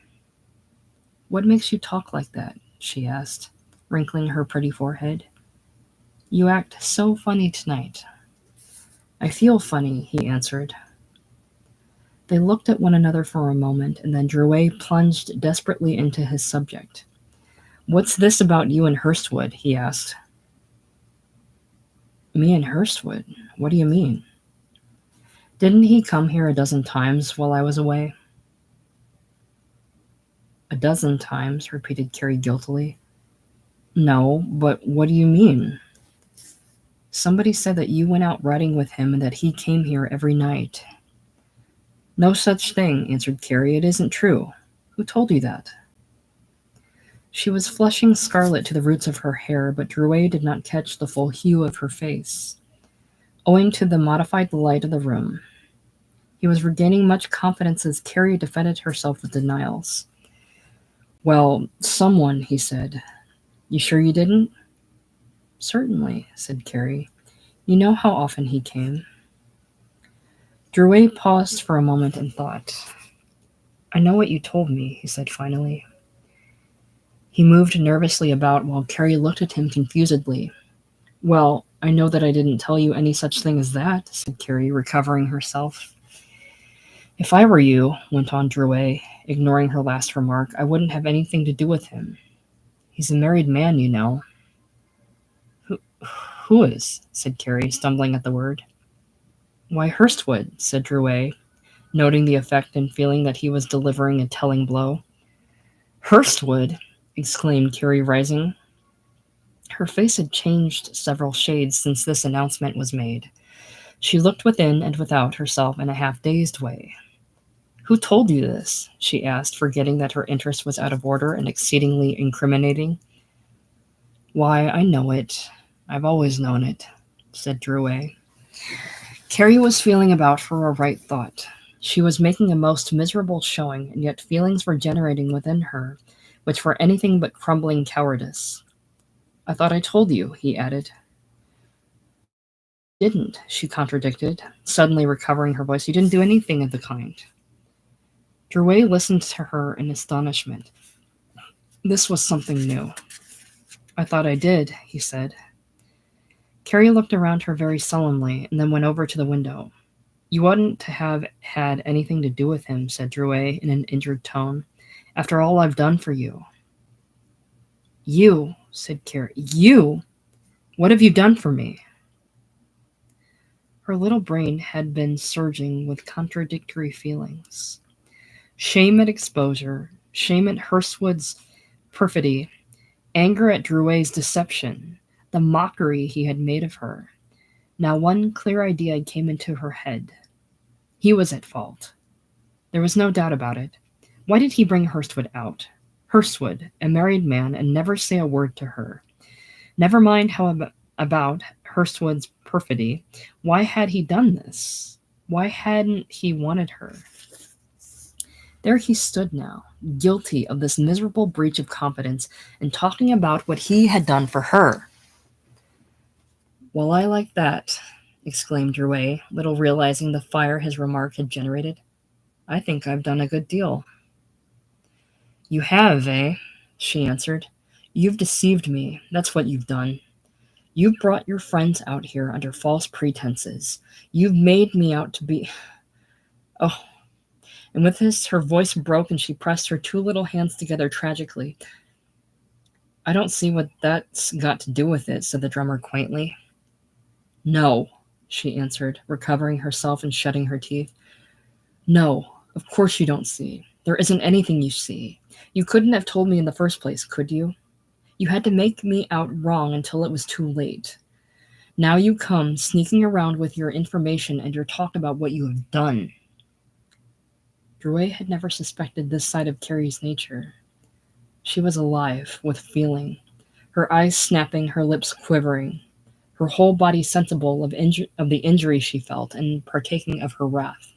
"What makes you talk like that?" she asked, wrinkling her pretty forehead. "You act so funny tonight." "I feel funny," he answered. They looked at one another for a moment, and then Drouet plunged desperately into his subject. "What's this about you and Hurstwood?" he asked. "Me and Hurstwood? What do you mean?" "Didn't he come here a dozen times while I was away?" "A dozen times," repeated Carrie guiltily. "No, but what do you mean?" "Somebody said that you went out riding with him and that he came here every night." "No such thing," answered Carrie. "It isn't true. Who told you that?" She was flushing scarlet to the roots of her hair, but Drouet did not catch the full hue of her face, owing to the modified light of the room. He was regaining much confidence as Carrie defended herself with denials. "Well, someone," he said. "You sure you didn't?" "Certainly," said Carrie. "You know how often he came." Drouet paused for a moment and thought. "I know what you told me," he said finally. He moved nervously about while Carrie looked at him confusedly. "Well, I know that I didn't tell you any such thing as that," said Carrie, recovering herself. "If I were you," went on Drouet, ignoring her last remark, "I wouldn't have anything to do with him. He's a married man, you know." Who is?" said Carrie, stumbling at the word. "Why, Hurstwood," said Drouet, noting the effect and feeling that he was delivering a telling blow. "Hurstwood!" exclaimed Carrie, rising. Her face had changed several shades since this announcement was made. She looked within and without herself in a half-dazed way. "Who told you this?" she asked, forgetting that her interest was out of order and exceedingly incriminating. "Why, I know it. I've always known it," said Drouet. Carrie was feeling about for a right thought. She was making a most miserable showing, and yet feelings were generating within her, which were anything but crumbling cowardice. "I thought I told you," he added. "Didn't," she contradicted, suddenly recovering her voice. "You didn't do anything of the kind." Drouet listened to her in astonishment. This was something new. "I thought I did," he said. Carrie looked around her very sullenly, and then went over to the window. "You oughtn't to have had anything to do with him," said Drouet in an injured tone, "after all I've done for you." "You," said Carrie. "You? What have you done for me?" Her little brain had been surging with contradictory feelings. Shame at exposure, shame at Hurstwood's perfidy, anger at Drouet's deception, the mockery he had made of her. Now one clear idea came into her head. He was at fault. There was no doubt about it. Why did he bring Hurstwood out? Hurstwood, a married man, and never say a word to her. Never mind about Hurstwood's perfidy. Why had he done this? Why hadn't he wanted her? There he stood now, guilty of this miserable breach of confidence, and talking about what he had done for her. "Well, I like that," exclaimed Drouet, little realizing the fire his remark had generated. "I think I've done a good deal." "You have, eh?" she answered. "You've deceived me. That's what you've done. You've brought your friends out here under false pretenses. You've made me out to be... Oh." And with this, her voice broke and she pressed her two little hands together tragically. "I don't see what that's got to do with it," said the drummer quaintly. "No," she answered, recovering herself and shutting her teeth. "No, of course you don't see. There isn't anything you see. You couldn't have told me in the first place, could you? You had to make me out wrong until it was too late. Now you come sneaking around with your information and your talk about what you have done." Drouet had never suspected this side of Carrie's nature. She was alive, with feeling, her eyes snapping, her lips quivering, her whole body sensible of the injury she felt and partaking of her wrath.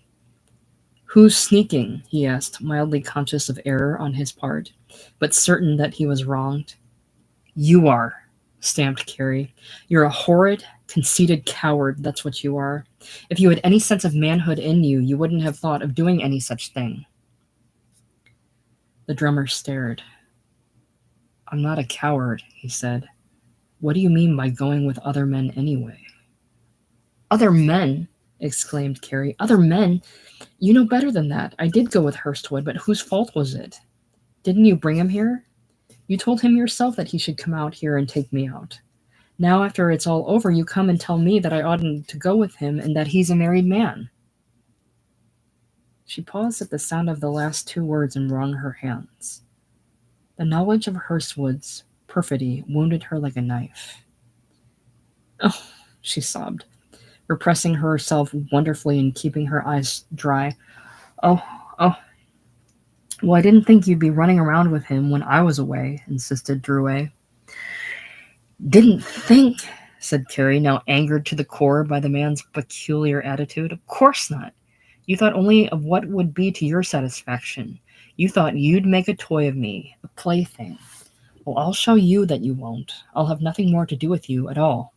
"Who's sneaking?" he asked, mildly conscious of error on his part, but certain that he was wronged. "You are," stamped Carrie. "You're a horrid, conceited coward, that's what you are. If you had any sense of manhood in you, you wouldn't have thought of doing any such thing." The drummer stared. "I'm not a coward," he said. "What do you mean by going with other men anyway?" "Other men!" exclaimed Carrie. "Other men! You know better than that. I did go with Hurstwood, but whose fault was it? Didn't you bring him here? You told him yourself that he should come out here and take me out. Now, after it's all over, you come and tell me that I oughtn't to go with him and that he's a married man." She paused at the sound of the last two words and wrung her hands. The knowledge of Hurstwood's perfidy wounded her like a knife. "Oh," she sobbed, repressing herself wonderfully and keeping her eyes dry. "Oh, oh." "Well, I didn't think you'd be running around with him when I was away," insisted Drouet. "Didn't think," said Carrie, now angered to the core by the man's peculiar attitude. "Of course not. You thought only of what would be to your satisfaction. You thought you'd make a toy of me, a plaything. Well, I'll show you that you won't. I'll have nothing more to do with you at all.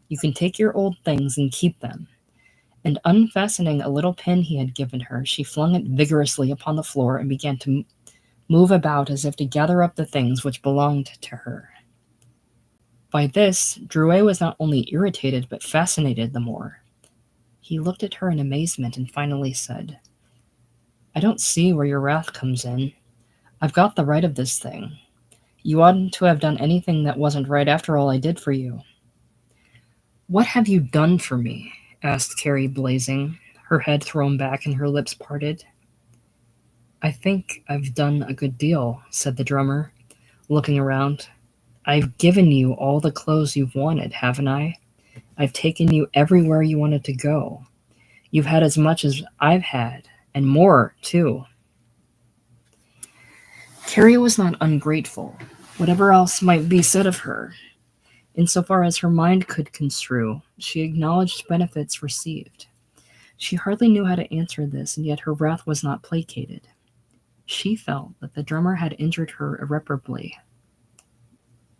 You can take your old things and keep them." And unfastening a little pin he had given her, she flung it vigorously upon the floor and began to move about as if to gather up the things which belonged to her. By this, Drouet was not only irritated but fascinated the more. He looked at her in amazement and finally said, "I don't see where your wrath comes in. I've got the right of this thing. You oughtn't to have done anything that wasn't right after all I did for you." "What have you done for me?" asked Carrie, blazing, her head thrown back and her lips parted. "I think I've done a good deal," said the drummer, looking around. I've given you all the clothes you've wanted, haven't I? I've taken you everywhere you wanted to go. You've had as much as I've had, and more, too. Carrie was not ungrateful, whatever else might be said of her. Insofar as her mind could construe, she acknowledged benefits received. She hardly knew how to answer this, and yet her wrath was not placated. She felt that the drummer had injured her irreparably.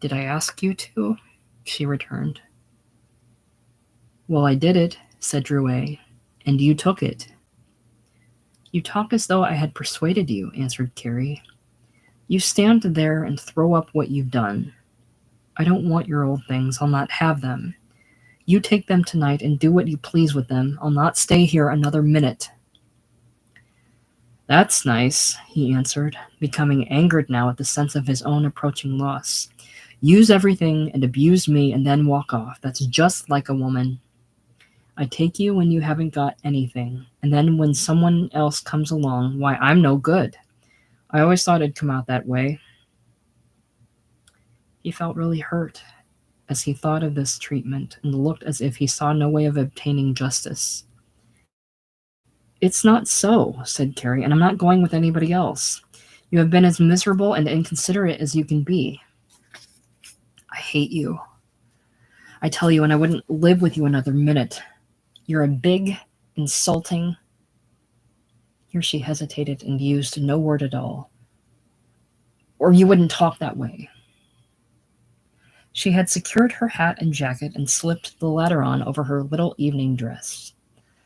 "Did I ask you to?" she returned. "Well, I did it," said Drouet, "and you took it." "You talk as though I had persuaded you," answered Carrie. "You stand there and throw up what you've done. I don't want your old things. I'll not have them. You take them tonight and do what you please with them. I'll not stay here another minute." "That's nice," he answered, becoming angered now at the sense of his own approaching loss. "Use everything and abuse me and then walk off. That's just like a woman. I take you when you haven't got anything, and then when someone else comes along, why, I'm no good. I always thought it'd come out that way." He felt really hurt as he thought of this treatment and looked as if he saw no way of obtaining justice. "It's not so," said Carrie, "and I'm not going with anybody else. You have been as miserable and inconsiderate as you can be. I hate you. I tell you, and I wouldn't live with you another minute. You're a big, insulting—" Here she hesitated and used no word at all. "Or you wouldn't talk that way." She had secured her hat and jacket and slipped the latter on over her little evening dress.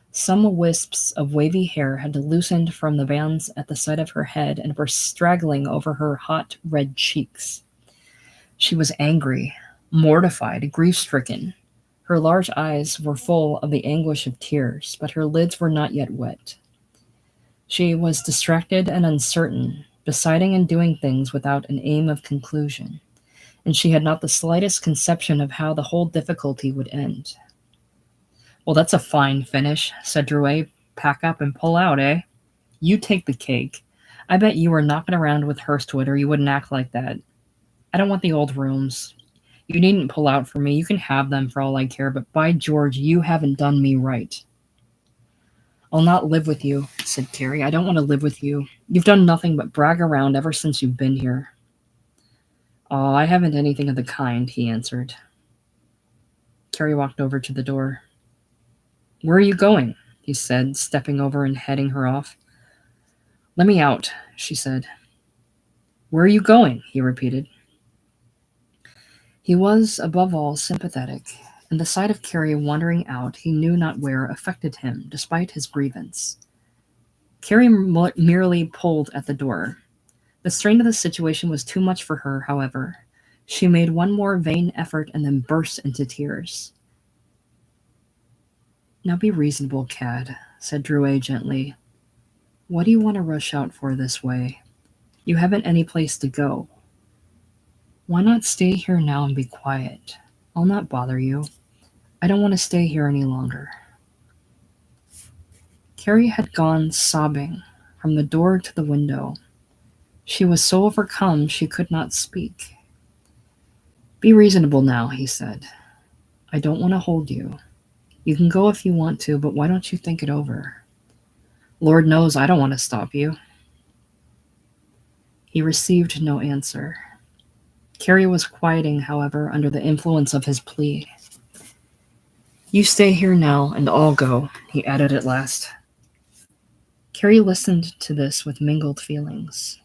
Some wisps of wavy hair had loosened from the bands at the side of her head and were straggling over her hot red cheeks. She was angry, mortified, grief-stricken. Her large eyes were full of the anguish of tears, but her lids were not yet wet. She was distracted and uncertain, deciding and doing things without an aim of conclusion, and she had not the slightest conception of how the whole difficulty would end. "Well, that's a fine finish," said Drouet. "Pack up and pull out, eh? You take the cake. I bet you were knocking around with Hurstwood or you wouldn't act like that. I don't want the old rooms. You needn't pull out for me. You can have them for all I care, but by George, you haven't done me right." "I'll not live with you," said Carrie. "I don't want to live with you. You've done nothing but brag around ever since you've been here." "Oh, I haven't anything of the kind," he answered. Carrie walked over to the door. "Where are you going?" he said, stepping over and heading her off. "Let me out," she said. "Where are you going?" he repeated. He was, above all, sympathetic, and the sight of Carrie wandering out he knew not where affected him, despite his grievance. Carrie merely pulled at the door. The strain of the situation was too much for her, however. She made one more vain effort and then burst into tears. "Now be reasonable, Cad," said Drouet gently. "What do you want to rush out for this way? You haven't any place to go. Why not stay here now and be quiet? I'll not bother you. I don't want to stay here any longer." Carrie had gone sobbing from the door to the window. She was so overcome she could not speak. "Be reasonable now," he said. "I don't want to hold you. You can go if you want to, but why don't you think it over? Lord knows I don't want to stop you." He received no answer. Carrie was quieting, however, under the influence of his plea. "You stay here now, and I'll go," he added at last. Carrie listened to this with mingled feelings.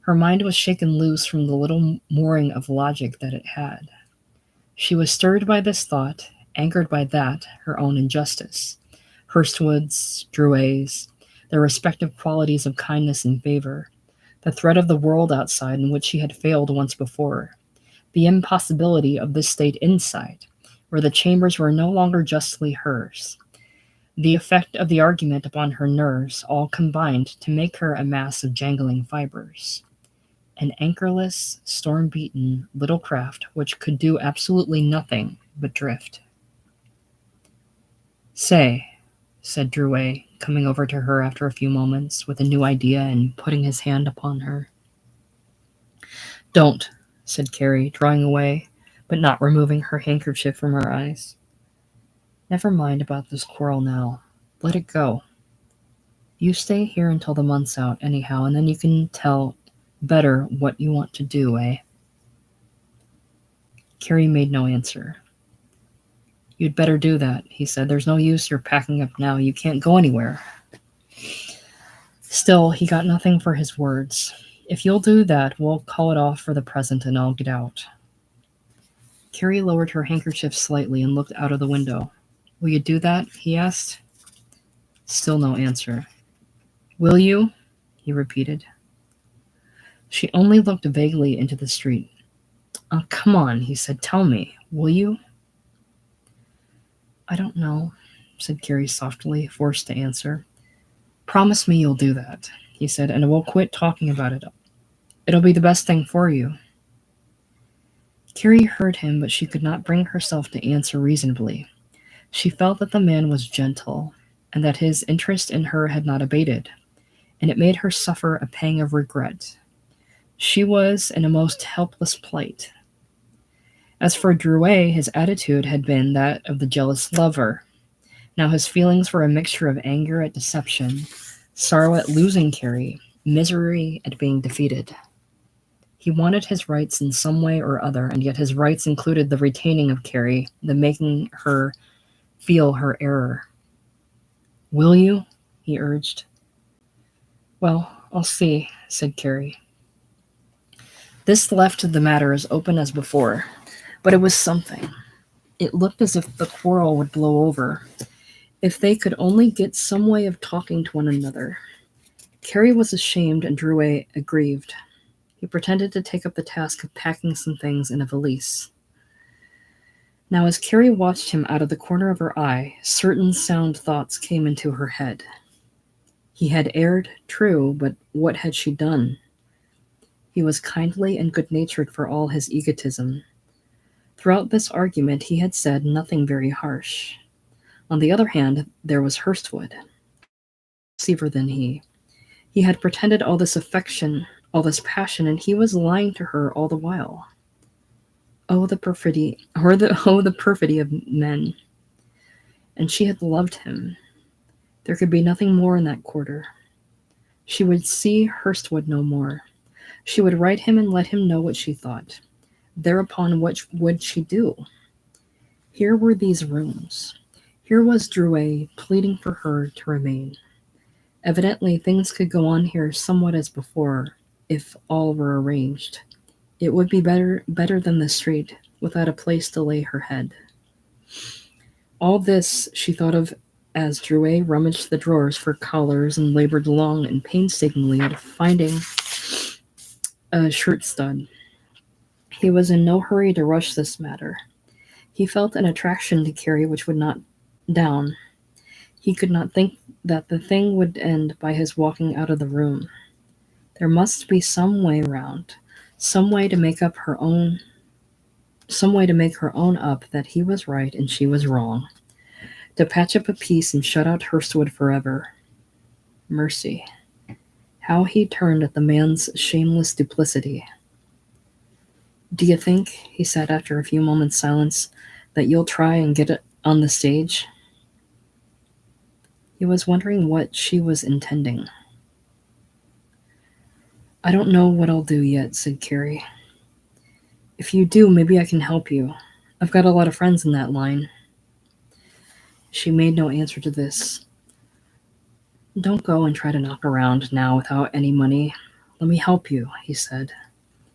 Her mind was shaken loose from the little mooring of logic that it had. She was stirred by this thought, angered by that, her own injustice, Hurstwood's, Drouet's, their respective qualities of kindness and favor, the threat of the world outside in which she had failed once before, the impossibility of this state inside, where the chambers were no longer justly hers, the effect of the argument upon her nerves, all combined to make her a mass of jangling fibers. An anchorless, storm-beaten little craft which could do absolutely nothing but drift. "Say," said Drouet, coming over to her after a few moments with a new idea and putting his hand upon her. "Don't," said Carrie, drawing away, but not removing her handkerchief from her eyes. Never mind about this quarrel now. Let it go. You stay here until the month's out, anyhow, and then you can tell better what you want to do, eh? Carrie made no answer. You'd better do that, he said. There's no use your packing up now. You can't go anywhere. Still, he got nothing for his words. If you'll do that, we'll call it off for the present and I'll get out. Carrie lowered her handkerchief slightly and looked out of the window. Will you do that? He asked. Still no answer. Will you? He repeated. She only looked vaguely into the street. Oh, come on, he said. Tell me. Will you? I don't know, said Carrie softly, forced to answer. Promise me you'll do that, he said, and we'll quit talking about it. It'll be the best thing for you. Carrie heard him, but she could not bring herself to answer reasonably. She felt that the man was gentle, and that his interest in her had not abated, and it made her suffer a pang of regret. She was in a most helpless plight. As for Drouet, his attitude had been that of the jealous lover. Now his feelings were a mixture of anger at deception, sorrow at losing Carrie, misery at being defeated. He wanted his rights in some way or other, and yet his rights included the retaining of Carrie, the making her feel her error. Will you? He urged. Well, I'll see, said Carrie. This left the matter as open as before, but it was something. It looked as if the quarrel would blow over, if they could only get some way of talking to one another. Carrie was ashamed and Drouet aggrieved. He pretended to take up the task of packing some things in a valise. Now, as Carrie watched him out of the corner of her eye, certain sound thoughts came into her head. He had erred, true, but what had she done? He was kindly and good-natured for all his egotism. Throughout this argument, he had said nothing very harsh. On the other hand, there was Hurstwood, deceiver than he. He had pretended all this affection, all this passion, and he was lying to her all the while. Oh, the perfidy of men. And she had loved him. There could be nothing more in that quarter. She would see Hurstwood no more. She would write him and let him know what she thought. Thereupon, what would she do? Here were these rooms. Here was Drouet pleading for her to remain. Evidently, things could go on here somewhat as before, if all were arranged. It would be better than the street, without a place to lay her head. All this she thought of as Drouet rummaged the drawers for collars and labored long and painstakingly at finding a shirt stud. He was in no hurry to rush this matter. He felt an attraction to Carrie which would not down. He could not think that the thing would end by his walking out of the room. There must be some way round, some way to make her own up that he was right and she was wrong, to patch up a peace and shut out Hurstwood forever. Mercy. How he turned at the man's shameless duplicity. Do you think, he said after a few moments' silence, that you'll try and get it on the stage? He was wondering what she was intending. I don't know what I'll do yet, said Carrie. If you do, maybe I can help you. I've got a lot of friends in that line. She made no answer to this. Don't go and try to knock around now without any money. Let me help you, he said.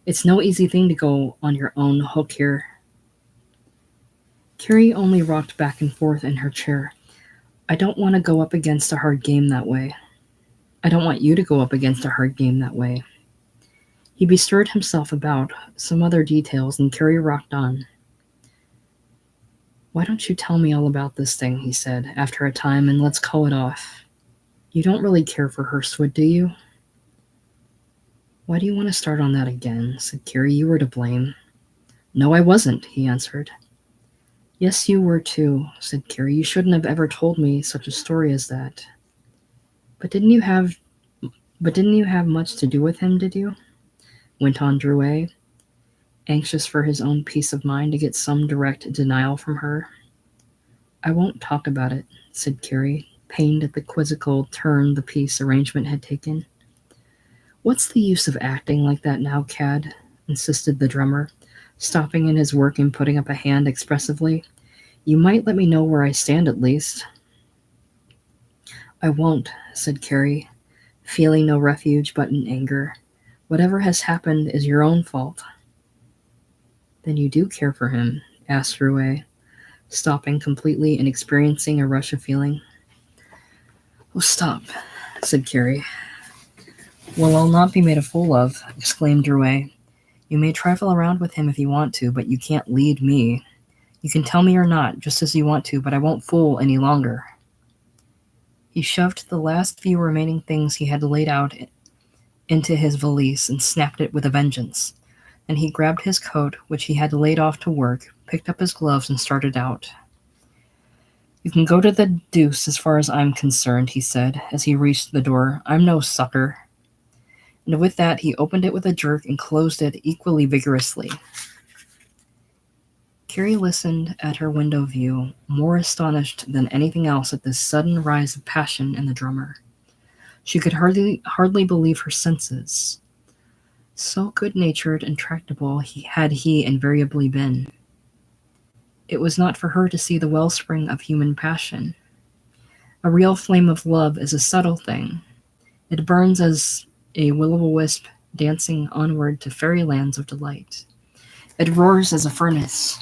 It's no easy thing to go on your own hook here. Carrie only rocked back and forth in her chair. I don't want to go up against a hard game that way. I don't want you to go up against a hard game that way. He bestirred himself about some other details, and Carrie rocked on. Why don't you tell me all about this thing, he said, after a time, and let's call it off. You don't really care for Hurstwood, do you? Why do you want to start on that again, said Carrie. You were to blame. No, I wasn't, he answered. Yes, you were too, said Carrie. You shouldn't have ever told me such a story as that. But didn't you have much to do with him, did you? Went on Drouet. anxious for his own peace of mind to get some direct denial from her. "I won't talk about it," said Carrie, pained at the quizzical turn the piece arrangement had taken. "What's the use of acting like that now, Cad?" insisted the drummer, stopping in his work and putting up a hand expressively. "You might let me know where I stand at least." "I won't," said Carrie, feeling no refuge but in anger. "Whatever has happened is your own fault." "Then you do care for him?" asked Rouet, stopping completely and experiencing a rush of feeling. "Oh, stop," said Carrie. "Well, I'll not be made a fool of," exclaimed Drouet. "You may trifle around with him if you want to, but you can't lead me. You can tell me or not, just as you want to, but I won't fool any longer." He shoved the last few remaining things he had laid out into his valise and snapped it with a vengeance. Then he grabbed his coat, which he had laid off to work, picked up his gloves, and started out. "You can go to the deuce as far as I'm concerned," he said, as he reached the door. "I'm no sucker." And with that he opened it with a jerk and closed it equally vigorously. Carrie listened at her window view, more astonished than anything else at this sudden rise of passion in the drummer. She could hardly believe her senses. So good-natured and tractable had he invariably been. It was not for her to see the wellspring of human passion. A real flame of love is a subtle thing. It burns as a will-o'-wisp dancing onward to fairylands of delight. It roars as a furnace.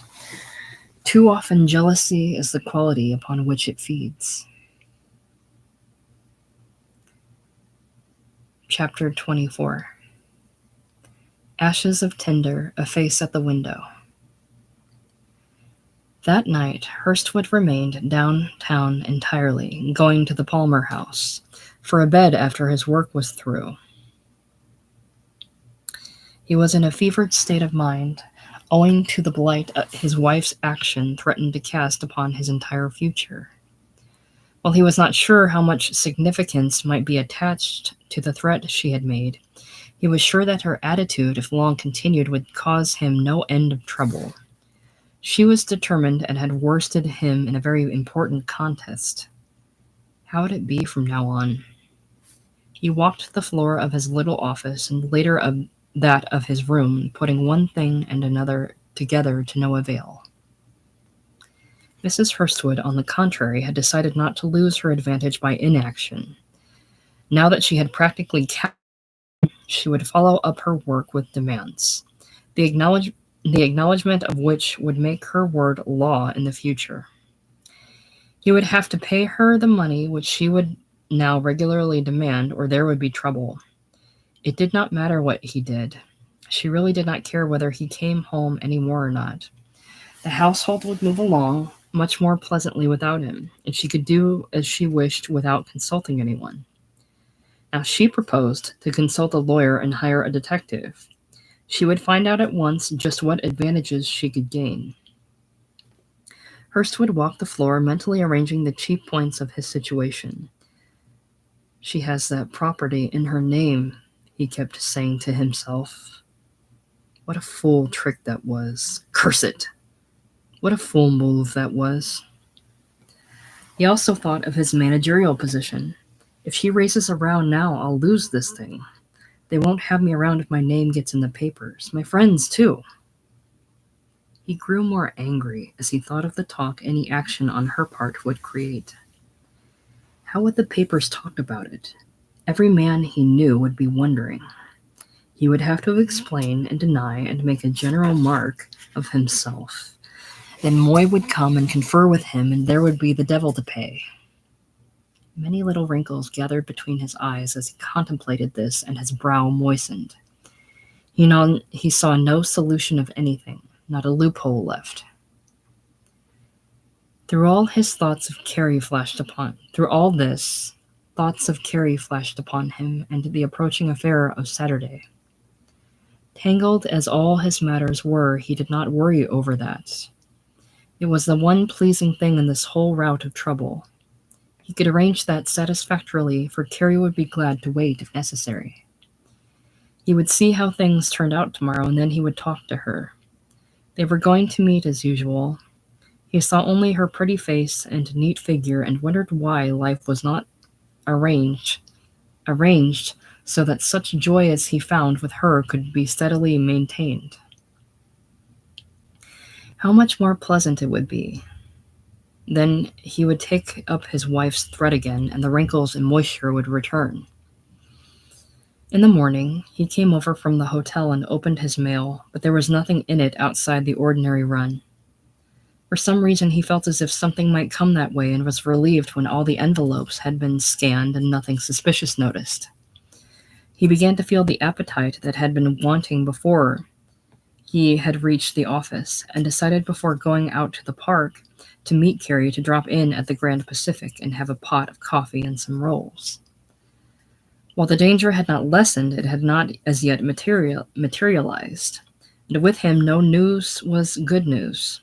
Too often jealousy is the quality upon which it feeds. Chapter 24. Ashes of tinder, a face at the window. That night, Hurstwood remained downtown entirely, going to the Palmer house for a bed after his work was through. He was in a fevered state of mind, owing to the blight his wife's action threatened to cast upon his entire future. While he was not sure how much significance might be attached to the threat she had made, he was sure that her attitude, if long continued, would cause him no end of trouble. She was determined and had worsted him in a very important contest. How would it be from now on? He walked the floor of his little office and later of that of his room, putting one thing and another together to no avail. Mrs. Hurstwood, on the contrary, had decided not to lose her advantage by inaction. Now that she had practically she would follow up her work with demands, the acknowledgement of which would make her word law in the future. He would have to pay her the money which she would now regularly demand, or there would be trouble. It did not matter what he did. She really did not care whether he came home any more or not. The household would move along much more pleasantly without him, and she could do as she wished without consulting anyone. Now she proposed to consult a lawyer and hire a detective. She would find out at once just what advantages she could gain. Hurstwood walked the floor, mentally arranging the chief points of his situation. "She has that property in her name," he kept saying to himself. What a fool trick that was. Curse it! What a fool move that was. He also thought of his managerial position. If she races around now, I'll lose this thing. They won't have me around if my name gets in the papers. My friends, too. He grew more angry as he thought of the talk any action on her part would create. How would the papers talk about it? Every man he knew would be wondering. He would have to explain and deny and make a general mark of himself. Then Moy would come and confer with him, and there would be the devil to pay. Many little wrinkles gathered between his eyes as he contemplated this, and his brow moistened. He saw no solution of anything, not a loophole left. Through all this, thoughts of Carrie flashed upon him and the approaching affair of Saturday. Tangled as all his matters were, he did not worry over that. It was the one pleasing thing in this whole rout of trouble. He could arrange that satisfactorily, for Carrie would be glad to wait if necessary. He would see how things turned out tomorrow, and then he would talk to her. They were going to meet as usual. He saw only her pretty face and neat figure and wondered why life was not arranged so that such joy as he found with her could be steadily maintained. How much more pleasant it would be. Then he would take up his wife's thread again, and the wrinkles and moisture would return. In the morning, he came over from the hotel and opened his mail, but there was nothing in it outside the ordinary run. For some reason, he felt as if something might come that way and was relieved when all the envelopes had been scanned and nothing suspicious noticed. He began to feel the appetite that had been wanting before he had reached the office, and decided before going out to the park to meet Carrie to drop in at the Grand Pacific and have a pot of coffee and some rolls. While the danger had not lessened, it had not as yet materialized, and with him no news was good news.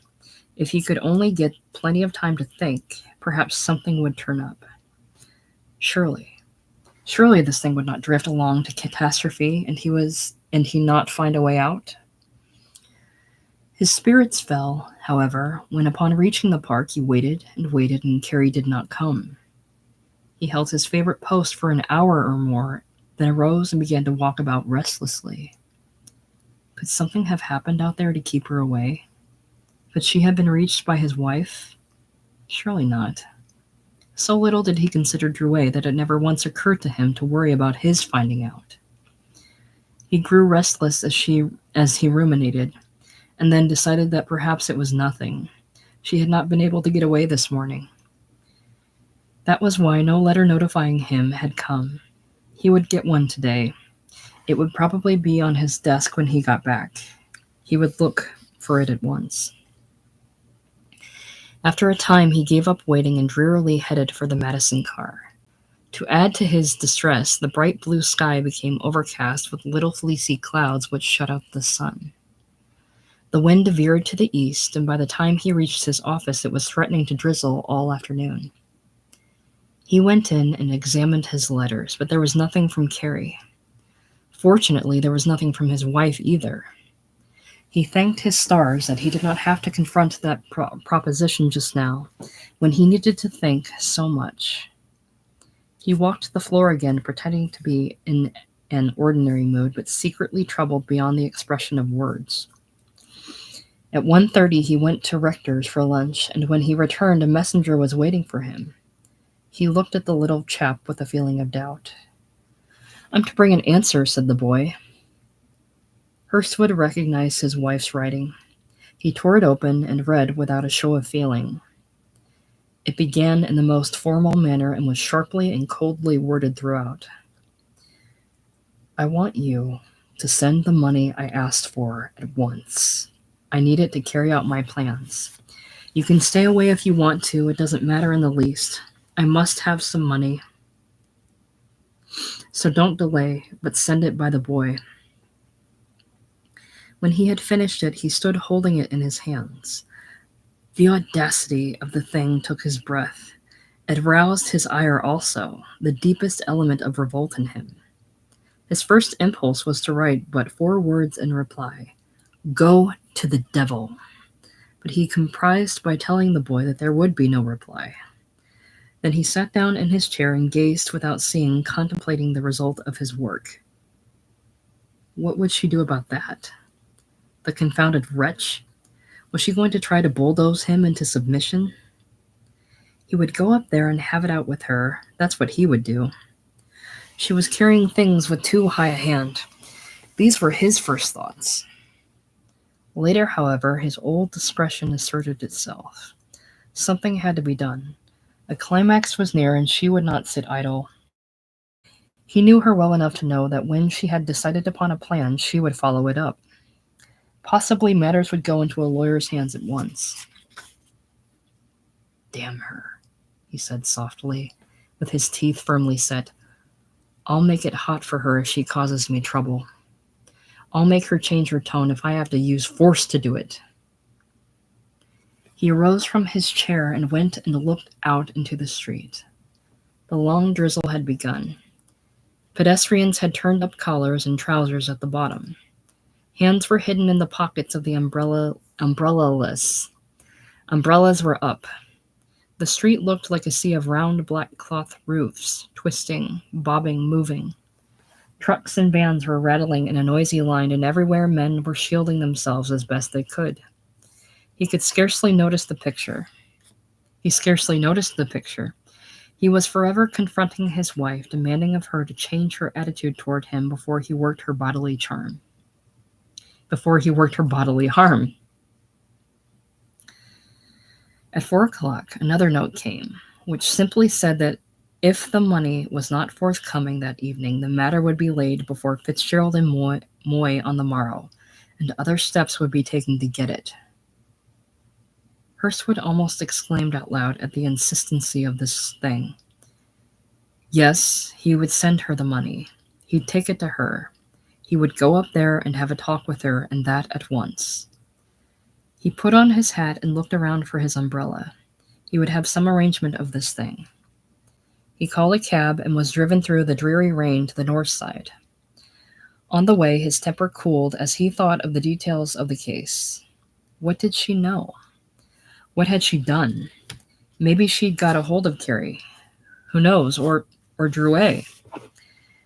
If he could only get plenty of time to think, perhaps something would turn up. Surely this thing would not drift along to catastrophe, and he not find a way out. His spirits fell, however, when upon reaching the park he waited, and Carrie did not come. He held his favorite post for an hour or more, then arose and began to walk about restlessly. Could something have happened out there to keep her away? Could she have been reached by his wife? Surely not. So little did he consider Drouet that it never once occurred to him to worry about his finding out. He grew restless as he ruminated, and then decided that perhaps it was nothing. She had not been able to get away this morning. That was why no letter notifying him had come. He would get one today. It would probably be on his desk when he got back. He would look for it at once. After a time, he gave up waiting and drearily headed for the Madison car. To add to his distress, the bright blue sky became overcast with little fleecy clouds which shut out the sun. The wind veered to the east, and by the time he reached his office, it was threatening to drizzle all afternoon. He went in and examined his letters, but there was nothing from Carrie. Fortunately, there was nothing from his wife either. He thanked his stars that he did not have to confront that proposition just now, when he needed to think so much. He walked the floor again, pretending to be in an ordinary mood, but secretly troubled beyond the expression of words. At 1:30 he went to Rector's for lunch, and when he returned, a messenger was waiting for him. He looked at the little chap with a feeling of doubt. "I'm to bring an answer," said the boy. Hurstwood recognized his wife's writing. He tore it open and read without a show of feeling. It began in the most formal manner and was sharply and coldly worded throughout. "I want you to send the money I asked for at once. I need it to carry out my plans. You can stay away if you want to. It doesn't matter in the least. I must have some money. So don't delay, but send it by the boy." When he had finished it, he stood holding it in his hands. The audacity of the thing took his breath. It roused his ire also, the deepest element of revolt in him. His first impulse was to write but 4 words in reply: "Go to the devil." But he compromised by telling the boy that there would be no reply. Then he sat down in his chair and gazed without seeing, contemplating the result of his work. What would she do about that? The confounded wretch? Was she going to try to bulldoze him into submission? He would go up there and have it out with her. That's what he would do. She was carrying things with too high a hand. These were his first thoughts. Later, however, his old discretion asserted itself. Something had to be done. A climax was near, and she would not sit idle. He knew her well enough to know that when she had decided upon a plan, she would follow it up. Possibly matters would go into a lawyer's hands at once. "Damn her," he said softly, with his teeth firmly set. "I'll make it hot for her if she causes me trouble. I'll make her change her tone if I have to use force to do it." He arose from his chair and went and looked out into the street. The long drizzle had begun. Pedestrians had turned up collars and trousers at the bottom. Hands were hidden in the pockets of the umbrellas. Umbrellas were up. The street looked like a sea of round black cloth roofs, twisting, bobbing, moving. Trucks and vans were rattling in a noisy line, and everywhere men were shielding themselves as best they could. He could scarcely notice the picture. He scarcely noticed the picture. He was forever confronting his wife, demanding of her to change her attitude toward him before he worked her bodily harm. At 4 o'clock, another note came, which simply said that if the money was not forthcoming that evening, the matter would be laid before Fitzgerald and Moy on the morrow, and other steps would be taken to get it. Herstwood almost exclaimed out loud at the insistency of this thing. Yes, he would send her the money. He'd take it to her. He would go up there and have a talk with her, and that at once. He put on his hat and looked around for his umbrella. He would have some arrangement of this thing. He called a cab and was driven through the dreary rain to the north side. On the way, his temper cooled as he thought of the details of the case. What did she know? What had she done? Maybe she'd got a hold of Carrie. Who knows? Or Drouet.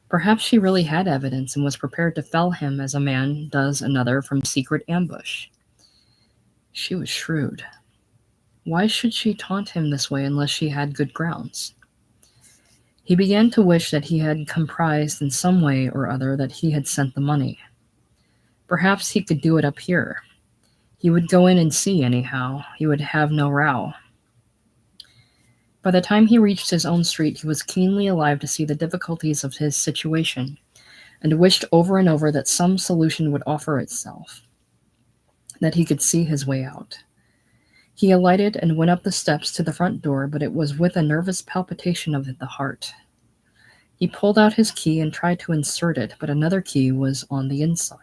Perhaps she really had evidence and was prepared to fell him as a man does another from secret ambush. She was shrewd. Why should she taunt him this way unless she had good grounds? He began to wish that he had comprised in some way or other that he had sent the money. Perhaps he could do it up here. He would go in and see anyhow. He would have no row. By the time he reached his own street, he was keenly alive to see the difficulties of his situation, and wished over and over that some solution would offer itself, that he could see his way out. He alighted and went up the steps to the front door, but it was with a nervous palpitation of the heart. He pulled out his key and tried to insert it, but another key was on the inside.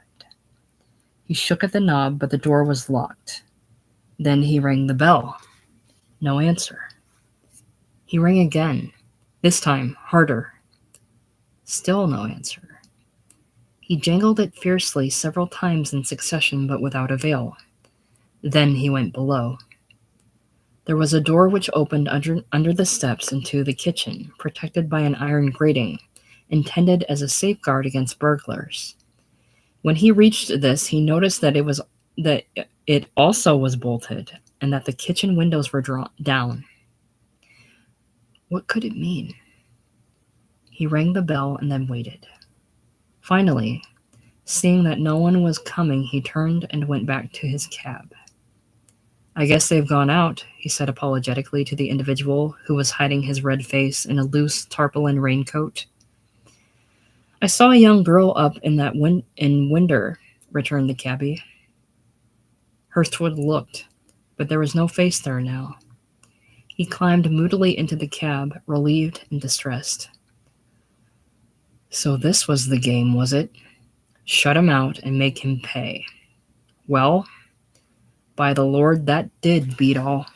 He shook at the knob, but the door was locked. Then he rang the bell. No answer. He rang again, this time harder. Still no answer. He jangled it fiercely several times in succession, but without avail. Then he went below. There was a door which opened under the steps into the kitchen, protected by an iron grating, intended as a safeguard against burglars. When he reached this, he noticed that it also was bolted, and that the kitchen windows were drawn down. What could it mean? He rang the bell and then waited. Finally, seeing that no one was coming, he turned and went back to his cab. I guess they've gone out, he said apologetically to the individual who was hiding his red face in a loose tarpaulin raincoat. I saw a young girl up in that winder, returned the cabbie. Herstwood looked, but there was no face there now. He climbed moodily into the cab, relieved and distressed. So this was the game, was it? Shut him out and make him pay. Well, by the Lord, that did beat all.